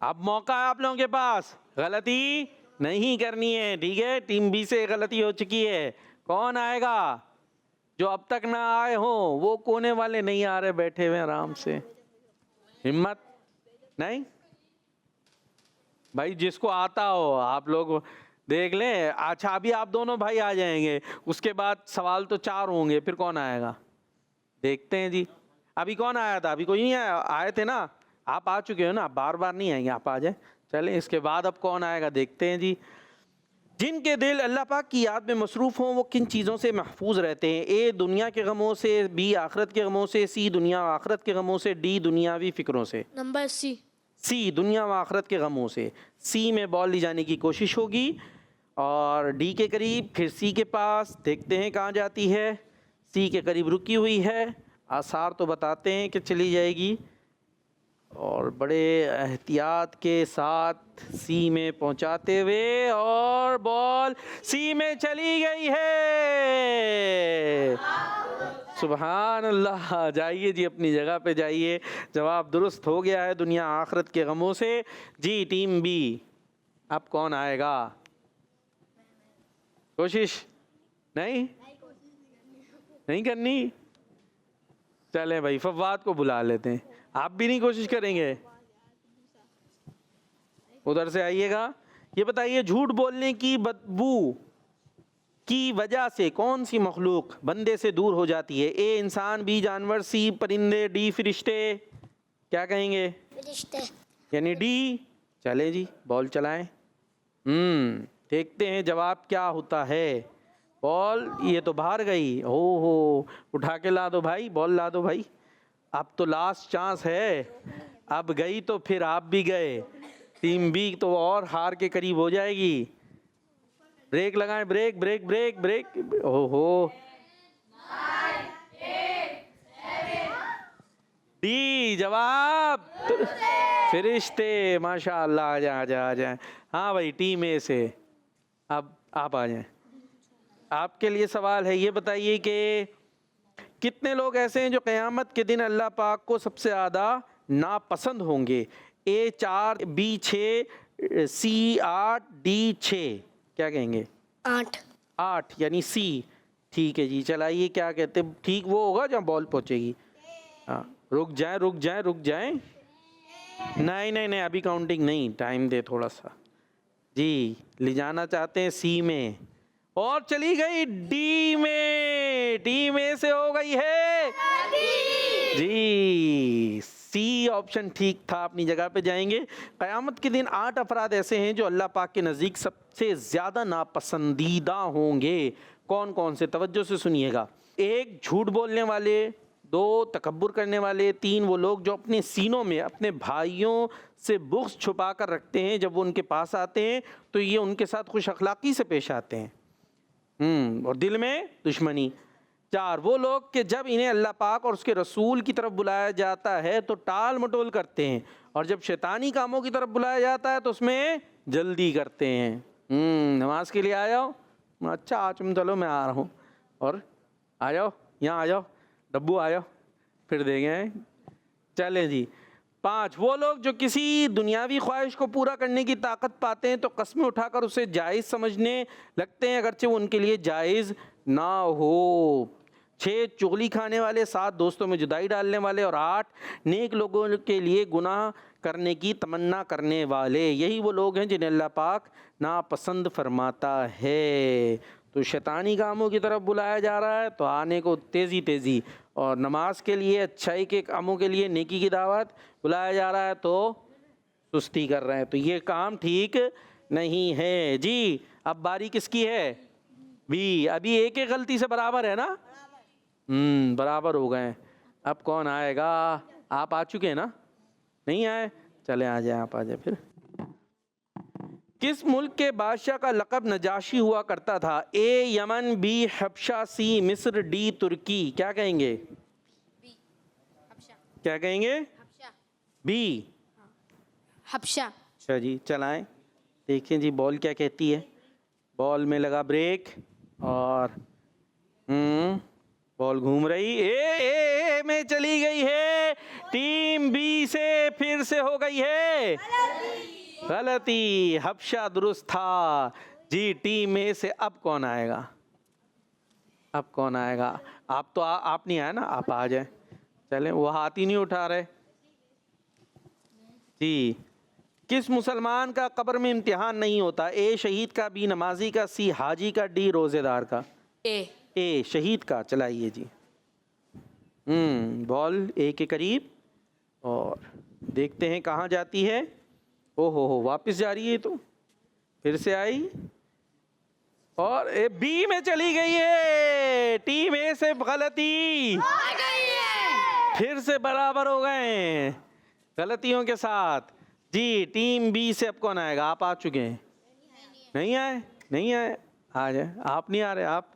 अब मौका है आप लोगों के पास, गलती नहीं करनी है, ठीक है? टीम बी से गलती हो चुकी है। कौन आएगा? जो अब तक ना आए हो वो कोने वाले नहीं आ रहे, बैठे हुए आराम से। हिम्मत नहीं भाई, जिसको आता हो आप लोग देख लें। अच्छा अभी आप दोनों भाई आ जाएंगे, उसके बाद सवाल तो 4 होंगे, फिर कौन आएगा देखते हैं जी। अभी कौन आया था? अभी कोई नहीं आया। आए थे ना, आप आ चुके हो ना, बार बार नहीं आएंगे, आप आ जाए। चलें इसके बाद अब कौन आएगा देखते हैं जी। जिनके दिल अल्लाह पाक की याद में मसरूफ़ हों वो किन चीज़ों से महफूज रहते हैं? ए दुनिया के गमों से, बी आखरत के गमों से, सी दुनिया आखरत के गमों से, डी दुनियावी फ़िक्रों से। Number C. सी दुनिया व आखिरत के गमों से। सी में बॉल ले जाने की कोशिश होगी और डी के करीब, फिर सी के पास, देखते हैं कहाँ जाती है। सी के करीब रुकी हुई है, आसार तो बताते हैं कि चली जाएगी, और बड़े एहतियात के साथ सी में पहुंचाते हुए, और बॉल सी में चली गई है। सुभान अल्लाह। जाइए जी अपनी जगह पे जाइए, जवाब दुरुस्त हो गया है दुनिया आखिरत के गमों से। जी टीम बी, अब कौन आएगा? कोशिश नहीं करनी? चलें भाई, फवाद को बुला लेते हैं। आप भी नहीं कोशिश करेंगे? उधर से आइएगा। ये बताइए, झूठ बोलने की बदबू की वजह से कौन सी मखलूक बंदे से दूर हो जाती है? ए इंसान, बी जानवर, सी परिंदे, डी फरिश्ते। क्या कहेंगे? फरिश्ते। यानी डी। चले जी, बॉल चलाएं। देखते हैं जवाब क्या होता है। बॉल ये तो बाहर गई। हो उठा के ला दो भाई, बॉल ला दो भाई। अब तो लास्ट चांस है, अब गई तो फिर आप भी गए। टीम बी तो और हार के करीब हो जाएगी। ब्रेक लगाएं, ब्रेक ब्रेक ब्रेक ब्रेक। ओहो, डी जवाब फरिश्ते। माशाअल्लाह, आ जाए। हाँ भाई, टीम ए से अब आप आ जाएं। आपके लिए सवाल है, ये बताइए कि कितने लोग ऐसे हैं जो क़यामत के दिन अल्लाह पाक को सबसे ज़्यादा नापसंद होंगे? ए 4, बी 6, सी 8, डी 6। क्या कहेंगे? 8 यानी सी। ठीक है जी, चलाइए। क्या कहते हैं? ठीक वो होगा जहाँ बॉल पहुँचेगी। हाँ, रुक जाएं। नहीं, अभी काउंटिंग नहीं, टाइम दे थोड़ा सा। जी, ले जाना चाहते हैं सी में, और चली गई डी में। डी में से हो गई है जी, सी ऑप्शन ठीक था। अपनी जगह पे जाएंगे। क़यामत के दिन 8 अफराद ऐसे हैं जो अल्लाह पाक के नज़दीक सबसे ज़्यादा नापसंदीदा होंगे। कौन कौन से? तवज्जो से सुनिएगा। 1 झूठ बोलने वाले, 2 तकब्बुर करने वाले, 3 वो लोग जो अपने सीनों में अपने भाइयों से बुग़्ज़ छुपा कर रखते हैं, जब वो उनके पास आते हैं तो ये उनके साथ खुश अखलाक़ी से पेश आते हैं, और दिल में दुश्मनी। 4 वो लोग कि जब इन्हें अल्लाह पाक और उसके रसूल की तरफ बुलाया जाता है तो टाल मटोल करते हैं, और जब शैतानी कामों की तरफ बुलाया जाता है तो उसमें जल्दी करते हैं। नमाज के लिए आ जाओ। अच्छा आज तुम चलो, मैं आ रहा हूँ। और आ जाओ, यहाँ आ जाओ, डब्बू आ जाओ, फिर देंगे। चलें जी। 5 वो लोग जो किसी दुनियावी ख्वाहिश को पूरा करने की ताकत पाते हैं तो कस्में उठाकर उसे जायज़ समझने लगते हैं, अगरचे वो उनके लिए जायज़ ना हो। 6 चुगली खाने वाले, 7 दोस्तों में जुदाई डालने वाले, और 8 नेक लोगों के लिए गुनाह करने की तमन्ना करने वाले। यही वो लोग हैं जिन्हें अल्लाह पाक नापसंद फरमाता है। तो शैतानी कामों की तरफ बुलाया जा रहा है तो आने को तेज़ी, और नमाज के लिए, अच्छाई के कामों के लिए, नेकी की दावत बुलाया जा रहा है तो सुस्ती कर रहे हैं। तो ये काम ठीक नहीं है जी। अब बारी किसकी है? बी। अभी एक गलती से बराबर है ना? बराबर हो गए। अब कौन आएगा? आप आ चुके हैं ना? नहीं आए? चले आ जाए, आप आ जाए फिर। किस मुल्क के बादशाह का लक़ब नजाशी हुआ करता था? ए यमन, बी हबशा, सी मिस्र, डी तुर्की। क्या कहेंगे? क्या कहेंगे? बी हबशा। अच्छा जी, चलाएं। देखें जी बॉल क्या कहती है। बॉल में लगा ब्रेक, और बॉल घूम रही। ए में चली गई है। टीम बी से फिर से हो गई है गलती। हबशा दुरुस्त था जी। टीम ए से अब कौन आएगा? आप तो आप नहीं आए ना, आप आ जाए। चलें, वो हाथ ही नहीं उठा रहे जी। किस मुसलमान का कब्र में इम्तिहान नहीं होता? ए शहीद का, बी नमाजी का, सी हाजी का, डी रोज़ेदार का। ए शहीद का। चलाइए जी। बॉल ए के करीब, और देखते हैं कहाँ जाती है। ओहो, वापस जा रही है, तो फिर से आई और ए बी में चली गई है। टीम ए से गलती, फिर से बराबर हो गए गलतियों के साथ। जी टीम बी से अब कौन आएगा? आप आ चुके हैं? नहीं आए? नहीं आए? आ जाए। आप नहीं आ रहे? आप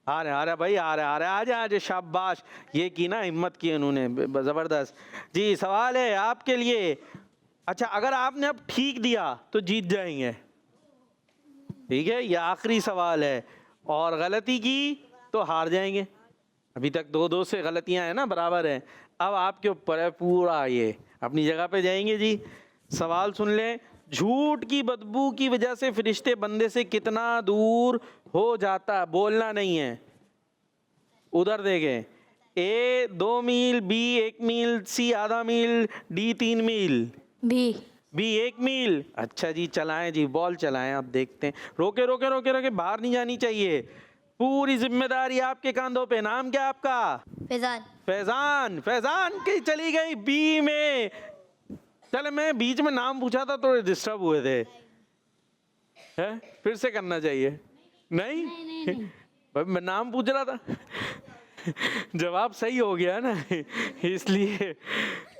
आ रहे भाई, आ रहे आ जाए शाबाश। ये की ना, हिम्मत की उन्होंने, ज़बरदस्त। जी सवाल है आपके लिए। अच्छा, अगर आपने अब ठीक दिया तो जीत जाएंगे, ठीक है? ये आखिरी सवाल है। और गलती की तो हार जाएंगे। अभी तक 2-2 से गलतियां हैं ना, बराबर है। अब आपके ऊपर है पूरा, ये अपनी जगह पे जाएंगे जी। सवाल सुन लें। झूठ की बदबू की वजह से फरिश्ते बंदे से कितना दूर हो जाता है? बोलना नहीं है, उधर देखें। ए 2 मील, बी 1 मील, सी आधा मील, डी 3 मील। बी 1 मील। अच्छा जी, चलाएं जी, बॉल चलाएं। आप देखते हैं। रोके रोके रोके रोके, बाहर नहीं जानी चाहिए। पूरी जिम्मेदारी आपके कंधों पे। नाम क्या आपका? फैजान। फैजान। फैजान की चली गई बी में। चले, मैं बीच में नाम पूछा था तो डिस्टर्ब हुए थे। है? फिर से करना चाहिए? नहीं, मैं नाम पूछ रहा था। जवाब सही हो गया ना, इसलिए।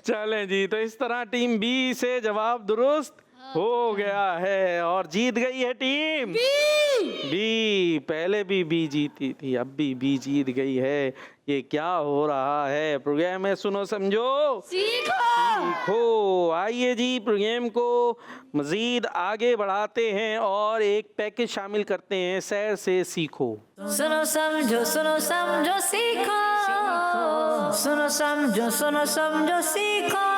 चलें जी, तो इस तरह टीम बी से जवाब दुरुस्त हो गया है और जीत गई है टीम बी। पहले भी बी जीती थी, अब भी बी जीत गई है। ये क्या हो रहा है? प्रोग्राम में सुनो समझो सीखो। आइए जी, प्रोग्राम को मजीद आगे बढ़ाते हैं और एक पैकेज शामिल करते हैं, सैर से सीखो। सुनो समझो सीखो, सुनो समझो सीखो।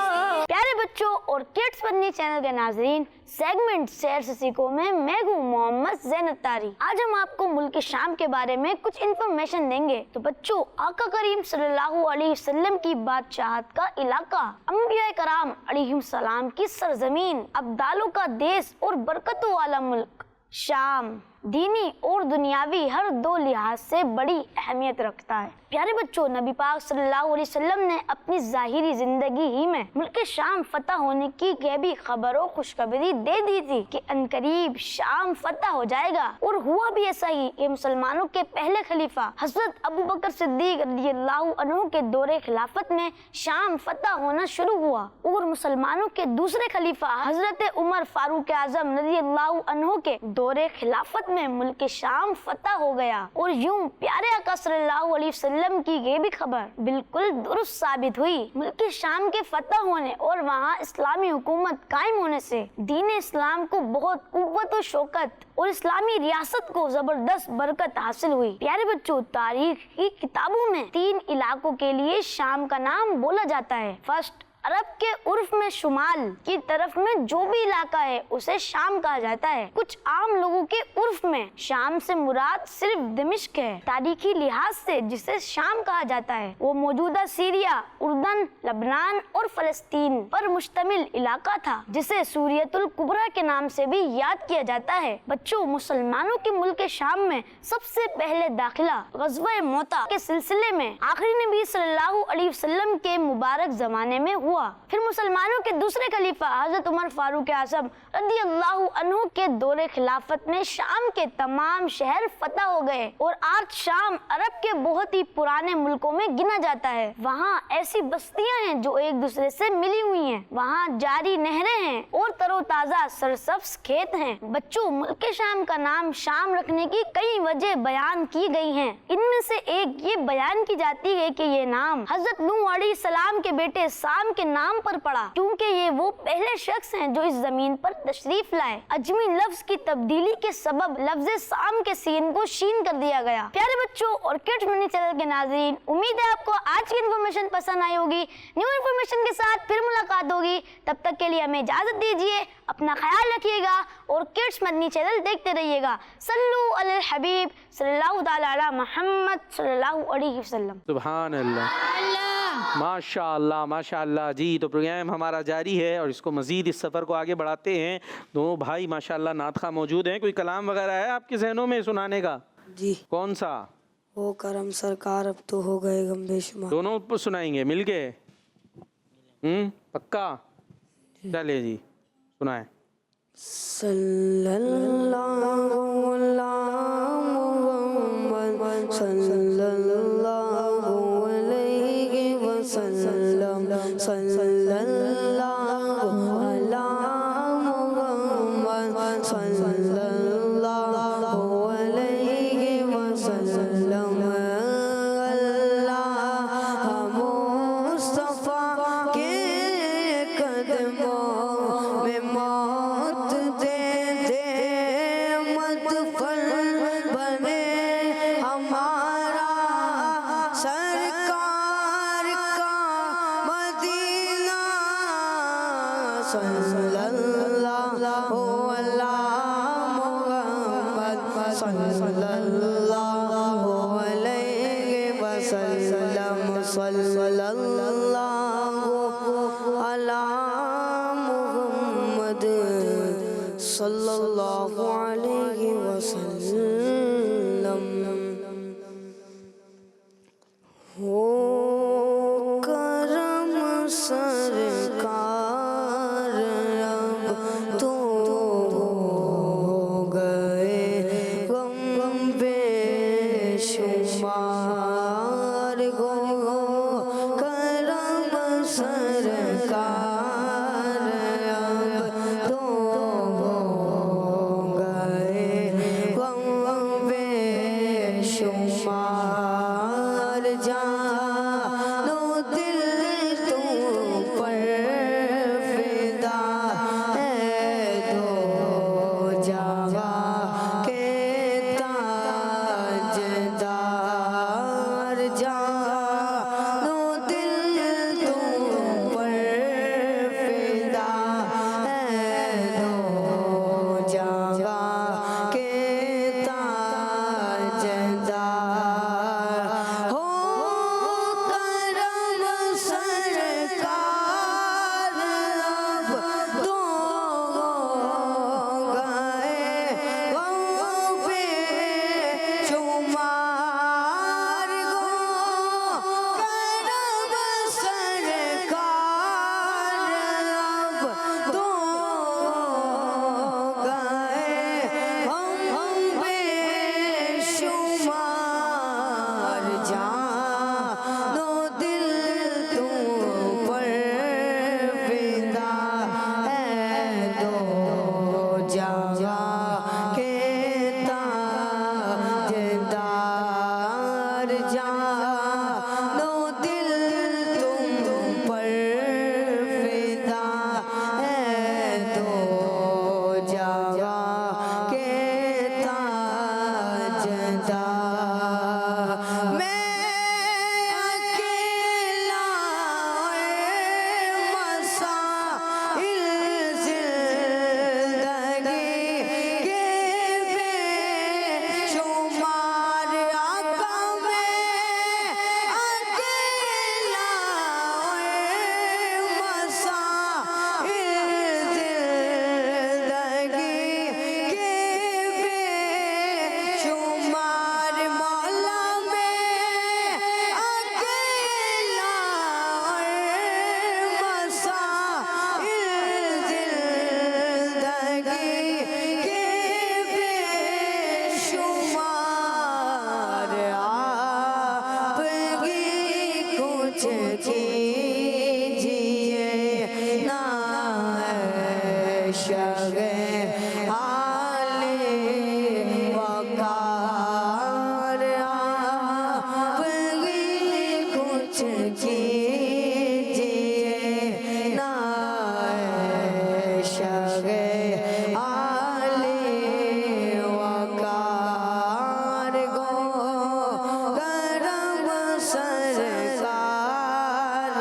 प्यारे बच्चों और किड्स फनी चैनल के नाजरीन, सेगमेंट सैर से सीखो में मैं हूँ मोहम्मद ज़ैन अत्तारी। आज हम आपको मुल्क शाम के बारे में कुछ इन्फॉर्मेशन देंगे। तो बच्चों, आका करीम सल्लल्लाहु अलैहि वसल्लम की बादशाहत का इलाका, अंबिया कराम अलैहिस्सलाम की सरजमीन, अब्दालों का देश और बरकतों वाला मुल्क शाम दीनी और दुनियावी हर 2 लिहाज से बड़ी अहमियत रखता है। प्यारे बच्चों, नबी पाक सल्लल्लाहु अलैहि वसल्लम ने अपनी जाहिरी जिंदगी ही में मुल्क शाम फतह होने की गैबी खबर और खुशखबरी दे दी थी कि अनकरीब शाम फतह हो जाएगा। और हुआ भी ऐसा ही कि मुसलमानों के पहले खलीफा हजरत अबू बकर सिद्दीक रज़ियल्लाहु अन्हु के दौरे खिलाफत में शाम फतह होना शुरू हुआ और मुसलमानों के दूसरे खलीफा हजरत उमर फारूक आजम रज़ियल्लाहु अन्हु के दौरे खिलाफत में मुल्क शाम फतह हो गया। और यूं प्यारे आका सल्लल्लाहु अलैहि वसल्लम की ये भी खबर बिल्कुल दुरुस्त साबित हुई। मुल्क शाम के फतह होने और वहाँ इस्लामी हुकूमत कायम होने से दीन इस्लाम को बहुत कुव्वत और शौकत और इस्लामी रियासत को जबरदस्त बरकत हासिल हुई। प्यारे बच्चों, तारीख की किताबों में 3 इलाकों के लिए शाम का नाम बोला जाता है। फर्स्ट, अरब के उर्फ में शुमाल की तरफ में जो भी इलाका है उसे शाम कहा जाता है। कुछ आम लोगों के उर्फ में शाम से मुराद सिर्फ दिमिश्क है। तारीखी लिहाज से जिसे शाम कहा जाता है वो मौजूदा सीरिया, उर्दन, लबनान और फलस्तीन पर मुश्तमिल इलाका था, जिसे सूरियतुल कुबरा के नाम से भी याद किया जाता है। बच्चों, मुसलमानों के मुल्क शाम में सबसे पहले दाखिला ग़ज़वा मोता के सिलसिले में आखिरी नबी सल्लल्लाहु अलैहि वसल्लम के मुबारक जमाने में हुआ। फिर मुसलमानों के दूसरे खलीफा हजरत उमर फारूक आज़म रज़ियल्लाहु अन्हु के दौरे खिलाफत में शाम के तमाम शहर फतह हो गए और आज शाम अरब के बहुत ही पुराने मुल्कों में गिना जाता है। वहाँ ऐसी बस्तियां हैं जो एक दूसरे से मिली हुई हैं। वहाँ जारी नहरें हैं और तरोताजा सरसब्ज खेत हैं। बच्चों, मुल्क शाम का नाम शाम रखने की कई वजह बयान की गई हैं। इनमें से एक ये बयान की जाती है कि ये नाम हजरत नूह अलैहिस्सलाम के बेटे साम के नाम पर पड़ा, क्योंकि ये वो पहले शख्स हैं जो इस जमीन पर तशरीफ लाए। अजमी लफ्ज की तब्दीली के सबब लफ्ज साम के सीन को शीन कर दिया गया। प्यारे बच्चों और किड्स मनी चैनल के नाज़रीन, उम्मीद है आपको आज की इन्फॉर्मेशन पसंद आई होगी। न्यू इन्फॉर्मेशन के साथ फिर मुलाकात होगी। तब तक के लिए हमें इजाजत दीजिए। अपना ख्याल रखिएगा और किड्स मनी चैनल देखते रहिएगा। सल्लु अलल हबीब सल्लल्लाहु तआला अला मुहम्मद सल्लल्लाहु अलैहि वसल्लम। सुभान अल्लाह, माशाअल्लाह माशाअल्लाह जी। तो प्रोग्राम हमारा जारी है और इसको मज़ीद इस सफ़र को आगे बढ़ाते हैं। दोनों भाई माशाअल्लाह नातख़्वाह मौजूद हैं। कोई कलाम वगैरह है आपके जहनों में सुनाने का? जी, कौन सा? वो करम सरकार अब तो हो गए गम बेशुमार। दोनों ऊपर सुनाएंगे मिल के? पक्का? चलिए जी, सुनाए। सल्लल्लाहु अला मुहम्मद सल्लल्लाहु अलैहि वसल्लम, सल्लल्लाहु अला सल्लल्लाहु अला मुहम्मद सल्लल्लाहु अलैहि वसल्लम सल्लल्लाहु अला मुहम्मद सल्लल्लाहु अलैहि वसल्लम। हो करम सरकार अब तो हो गए गम बेशुमार गो करम सरकार अब तो हो गए गम बेशुमार जानो दिल तुम पर फिदा है दो जवा के ताजदार जानो दिल तुम पर फिदा है दो जवा के ताजदार हो करम सरकार अब तो हो गए गम बेशुमार गो करम सरकार अब तो हो गए गम बेशुमार जानो दिल तुम पर फिदा है दो जवा के ताजदार जानो दिल तुम पर फिदा है दो जवा के ताजदार। मैं अकेला मसाइल जिंदगी के बेशुमार आका मैं अकेला मसाइल जिंदगी के बेशुमार मौला मैं अकेला मसाइल जिंदगी के बेशुमार आप ही कुछ कीजिए ना शगे आले वकार आप ही कुछ कीजिए ना शगे आले वकार गो करम सरकार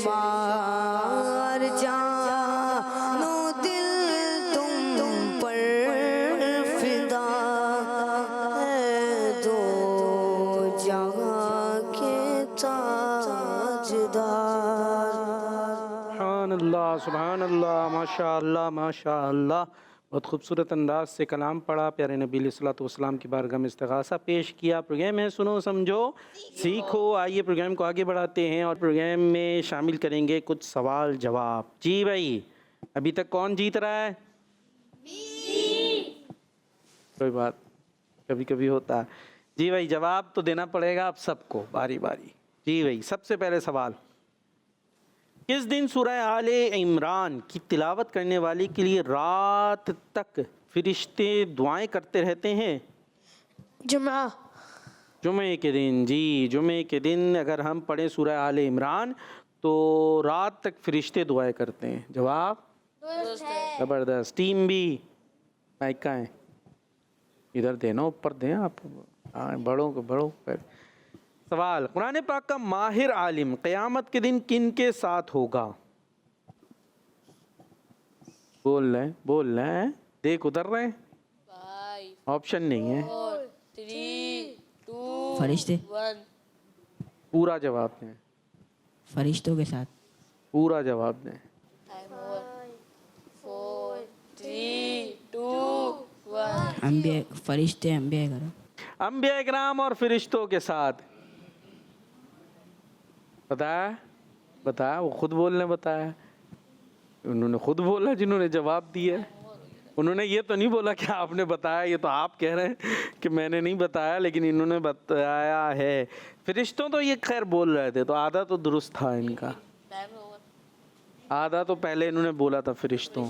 बेशुमार जानो दिल तुम पर फिदा है, दो जहां के ताजदार। सुभान अल्लाह, माशाअल्लाह माशाअल्लाह। बहुत खूबसूरत अंदाज से कलाम पढ़ा, प्यारे नबी अलैहिस्सलाम की बारगाह में इस्तिग़ासा पेश किया। प्रोग्राम है सुनो समझो सीखो। आइए प्रोग्राम को आगे बढ़ाते हैं और प्रोग्राम में शामिल करेंगे कुछ सवाल जवाब। जी भाई, अभी तक कौन जीत रहा है? कोई बात, कभी कभी होता है। जी भाई, जवाब तो देना पड़ेगा आप सबको बारी बारी। जी भाई, सबसे पहले सवाल, किस दिन सूरह आले इमरान की तिलावत करने वाले के लिए रात तक फरिश्ते दुआएं करते रहते हैं? जुमा। जुमे के दिन। जी, जुमे के दिन अगर हम पढ़ें सूरह आले इमरान तो रात तक फरिश्ते दुआएं करते हैं। जवाब ज़बरदस्त। टीम भी माइक का है, इधर देना, ऊपर दें आप। हाँ, बड़ों को बड़ों पर। सवाल, कुरान पाक का माहिर आलिम क़यामत के दिन किन के साथ होगा? बोल रहे हैं, देख उधर रहे हैं, ऑप्शन नहीं है। 3, 2, फरिश्ते। 1। पूरा जवाब दें, फरिश्तों के साथ। पूरा जवाब दें। 4, 3, 2, 1। अम्बिया, फरिश्ते अम्बिया करो। अंबिया इकराम और फरिश्तों के साथ। बताया वो खुद बोलने बताया, उन्होंने खुद बोला जिन्होंने जवाब दिया। उन्होंने ये तो नहीं बोला कि आपने बताया, ये तो आप कह रहे हैं कि मैंने नहीं बताया, लेकिन इन्होंने बताया है। फरिश्तों तो ये खैर बोल रहे थे, तो आधा तो दुरुस्त था इनका। आधा तो पहले इन्होंने बोला था फरिश्तों,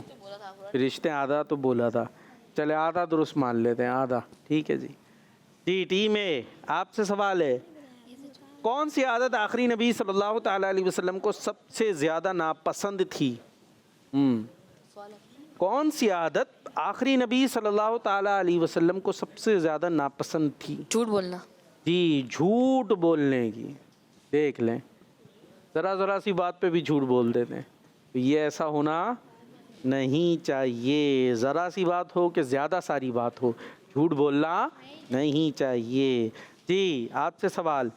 फरिश्ते आधा तो बोला था। चले आधा दुरुस्त मान लेते हैं, आधा ठीक है जी। जी टीम ए, आपसे सवाल है, कौन सी आदत आखिरी नबी सल्लल्लाहु ताला अलैहि वसल्लम को सबसे ज़्यादा नापसंद थी? कौन सी आदत आखिरी नबी सल्लल्लाहु ताला अलैहि वसल्लम को सबसे ज़्यादा नापसंद थी? झूठ बोलना। जी, झूठ बोलने की। देख लें, ज़रा सी बात पे भी झूठ बोल देते हैं। तो ये ऐसा होना नहीं चाहिए। ज़रा सी बात हो कि ज़्यादा सारी बात हो, झूठ बोलना नहीं चाहिए। जी, आपसे सवाल,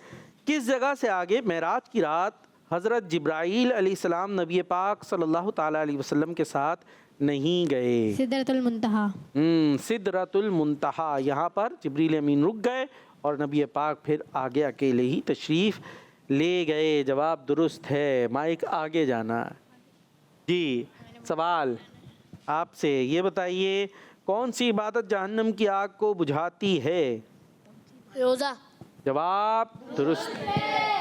किस जगह से आगे मेराज की रात हज़रत जिब्राईल अलैहिस्सलाम नबी पाक सल्लल्लाहु ताला अलैहि वसल्लम के साथ नहीं गए? सिदरतुल मुंतहा। सिदरतुल मुंतहा। यहाँ पर जिब्रील अमीन रुक गए और नबी पाक फिर आगे अकेले ही तशरीफ़ ले गए। जवाब दुरुस्त है। माइक आगे जाना। जी, सवाल आपसे, ये बताइए कौन सी इबादत जहन्नम की आग को बुझाती है? रोज़ा। जवाब दुरुस्त।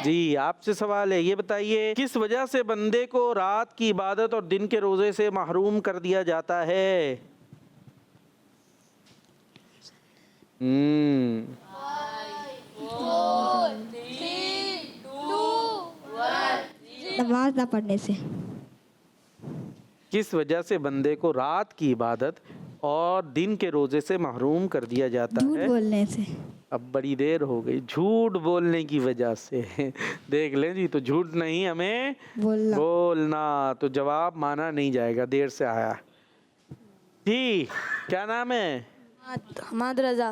जी, आपसे सवाल है, ये बताइए किस वजह से बंदे को रात की इबादत और दिन के रोज़े से महरूम कर दिया जाता है? नमाज ना पढ़ने से। किस वजह से बंदे को रात की इबादत और दिन के रोज़े से महरूम कर दिया जाता झूठ है? बोलने से। अब बड़ी देर हो गई। झूठ बोलने की वजह से। देख लें जी, तो झूठ नहीं, हमें बोलना। तो जवाब माना नहीं जाएगा, देर से आया। जी, क्या नाम है? हमाद रजा।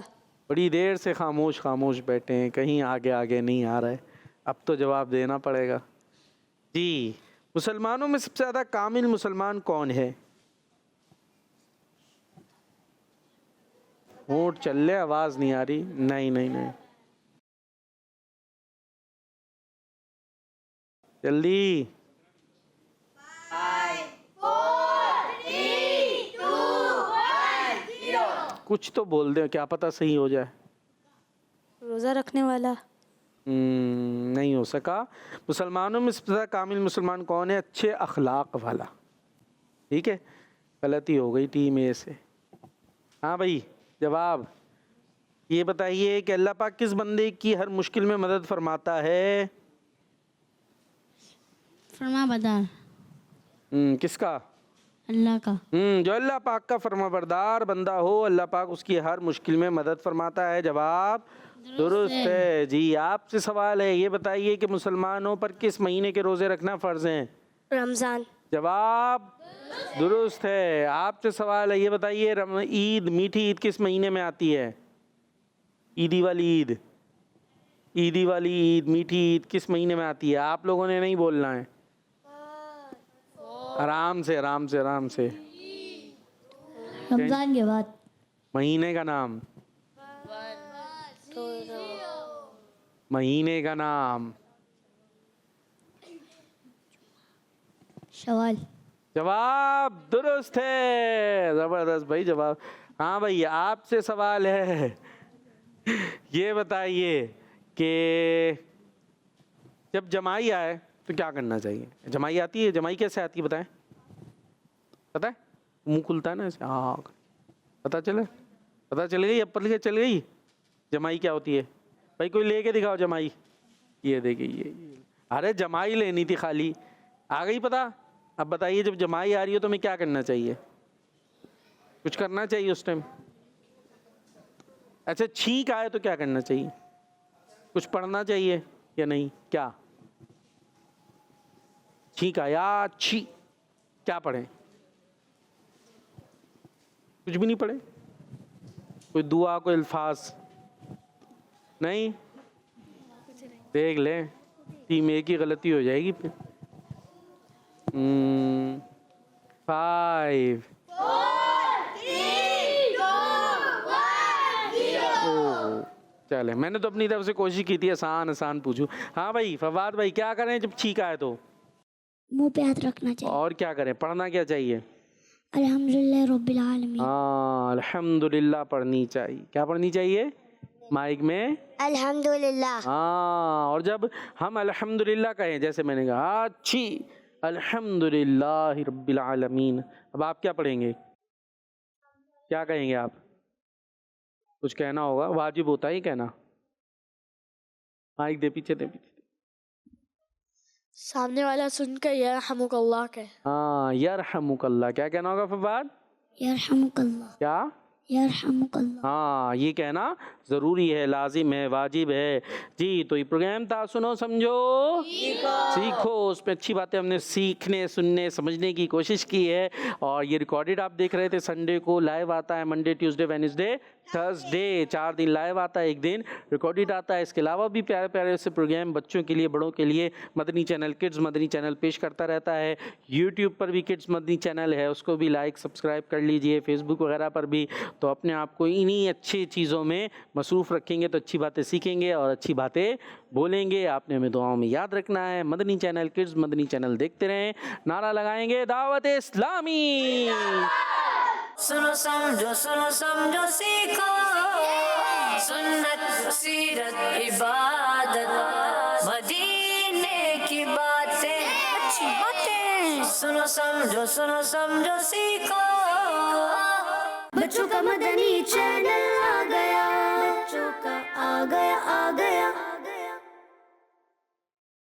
बड़ी देर से खामोश बैठे हैं, कहीं आगे आगे नहीं आ रहे। अब तो जवाब देना पड़ेगा। जी, मुसलमानों में सबसे ज़्यादा कामिल मुसलमान कौन है? होंठ चल ले, आवाज़ नहीं आ रही। नहीं, जल्दी। 5, 4, 3, 2, 1, 0। कुछ तो बोल दे, क्या पता सही हो जाए। रोज़ा रखने वाला। नहीं हो सका। मुसलमानों में सबसे ज़्यादा कामिल मुसलमान कौन है? अच्छे अखलाक वाला। ठीक है, गलती हो गई टीम ए से। हाँ भाई, जवाब ये बताइए कि अल्लाह पाक किस बंदे की हर मुश्किल में मदद फरमाता है? फरमाबरदार। किसका? अल्लाह का। जो अल्लाह पाक का फरमाबरदार बंदा हो, अल्लाह पाक उसकी हर मुश्किल में मदद फरमाता है। जवाब दुरुस्त है जी। आपसे सवाल है, ये बताइए कि मुसलमानों पर किस महीने के रोजे रखना फर्ज हैं? रमज़ान। जवाब दुरुस्त है। आपसे सवाल है, ये बताइए ईद, मीठी ईद किस महीने में आती है? ईदी वाली ईद, ईदी वाली ईद, मीठी ईद किस महीने में आती है? आप लोगों ने नहीं बोलना है, आराम से आराम से आराम से। रमज़ान के बाद। महीने का नाम, महीने का नाम। शवाल। जवाब दुरुस्त है, जबरदस्त भाई जवाब। हाँ भाई, आपसे सवाल है, ये बताइए कि जब जमाई आए तो क्या करना चाहिए? जमाई आती है, जमाई कैसे आती है बताएं? पता है? मुंह खुलता है ना ऐसे, हाँ पता चल गई, अब पता चल गई जमाई क्या होती है? भाई कोई लेके दिखाओ जमाई। ये देखिए ये। अरे जमाई लेनी थी खाली, आ गई पता? अब बताइए, जब जमाई आ रही हो तो हमें क्या करना चाहिए? कुछ करना चाहिए उस टाइम? अच्छा, छींक आए तो क्या करना चाहिए? कुछ पढ़ना चाहिए या नहीं? क्या छींक आया, छी क्या पढ़े? कुछ भी नहीं पढ़े? कोई दुआ, कोई अल्फाज नहीं? देख ले, टीम एक ही गलती हो जाएगी फिर। 5 चले, मैंने तो अपनी तरफ से कोशिश की थी आसान आसान पूछूं। हाँ भाई फवाद भाई, क्या करें जब छींक आए तो? मुंह पे हाथ रखना चाहिए। और क्या करें? पढ़ना क्या चाहिए? अल्हम्दुलिल्लाह रब्बिल आलमीन। हाँ, अल्हम्दुलिल्लाह पढ़नी चाहिए। क्या पढ़नी चाहिए? माइक में अल्हम्दुलिल्लाह। हाँ, और जब हम अल्हम्दुलिल्लाह कहें, जैसे मैंने कहा अच्छी अल्हम्दुलिल्लाह रब्बिल आलमीन, अब आप क्या पढ़ेंगे? क्या कहेंगे आप? कुछ कहना होगा, वाजिब होता है कहना। माइक दे, पीछे दे, पीछे। सामने वाला सुनकर यरहमुकल्लाह कहे। हाँ, यरहमुकल्लाह। क्या कहना होगा फवाद? यरहमुकल्लाह। क्या? यरहमुकल्लाह। हाँ, ये कहना ज़रूरी है, लाजिम है, वाजिब है जी। तो ये प्रोग्राम था सुनो समझो सीखो। उसमें अच्छी बातें हमने सीखने, सुनने, समझने की कोशिश की है। और ये रिकॉर्डेड आप देख रहे थे, संडे को लाइव आता है, मंडे ट्यूसडे वेडनेसडे थर्सडे, 4 दिन लाइव आता है, 1 दिन रिकॉर्डेड आता है। इसके अलावा भी प्यारे प्यारे से प्रोग्राम बच्चों के लिए, बड़ों के लिए Madani channel, kids Madani channel पेश करता रहता है। यूट्यूब पर भी किड्स मदनी चैनल है, उसको भी लाइक सब्सक्राइब कर लीजिए। फेसबुक वगैरह पर भी। तो अपने आप को इन्हीं अच्छी चीज़ों में मसरूफ़ रखेंगे तो अच्छी बातें सीखेंगे और अच्छी बातें बोलेंगे। आपने हमें दुआओं में याद रखना है। Madani channel, kids Madani channel देखते रहें। नारा लगाएंगे दावत इस्लामी। सुनो समझो सीखो, सुन्नत सीरत इबादत, मदीने की बातें, अच्छी बातें। सुनो समझो सीखो। बच्चों का मदनी चैनल आ गया, बच्चों का आ गया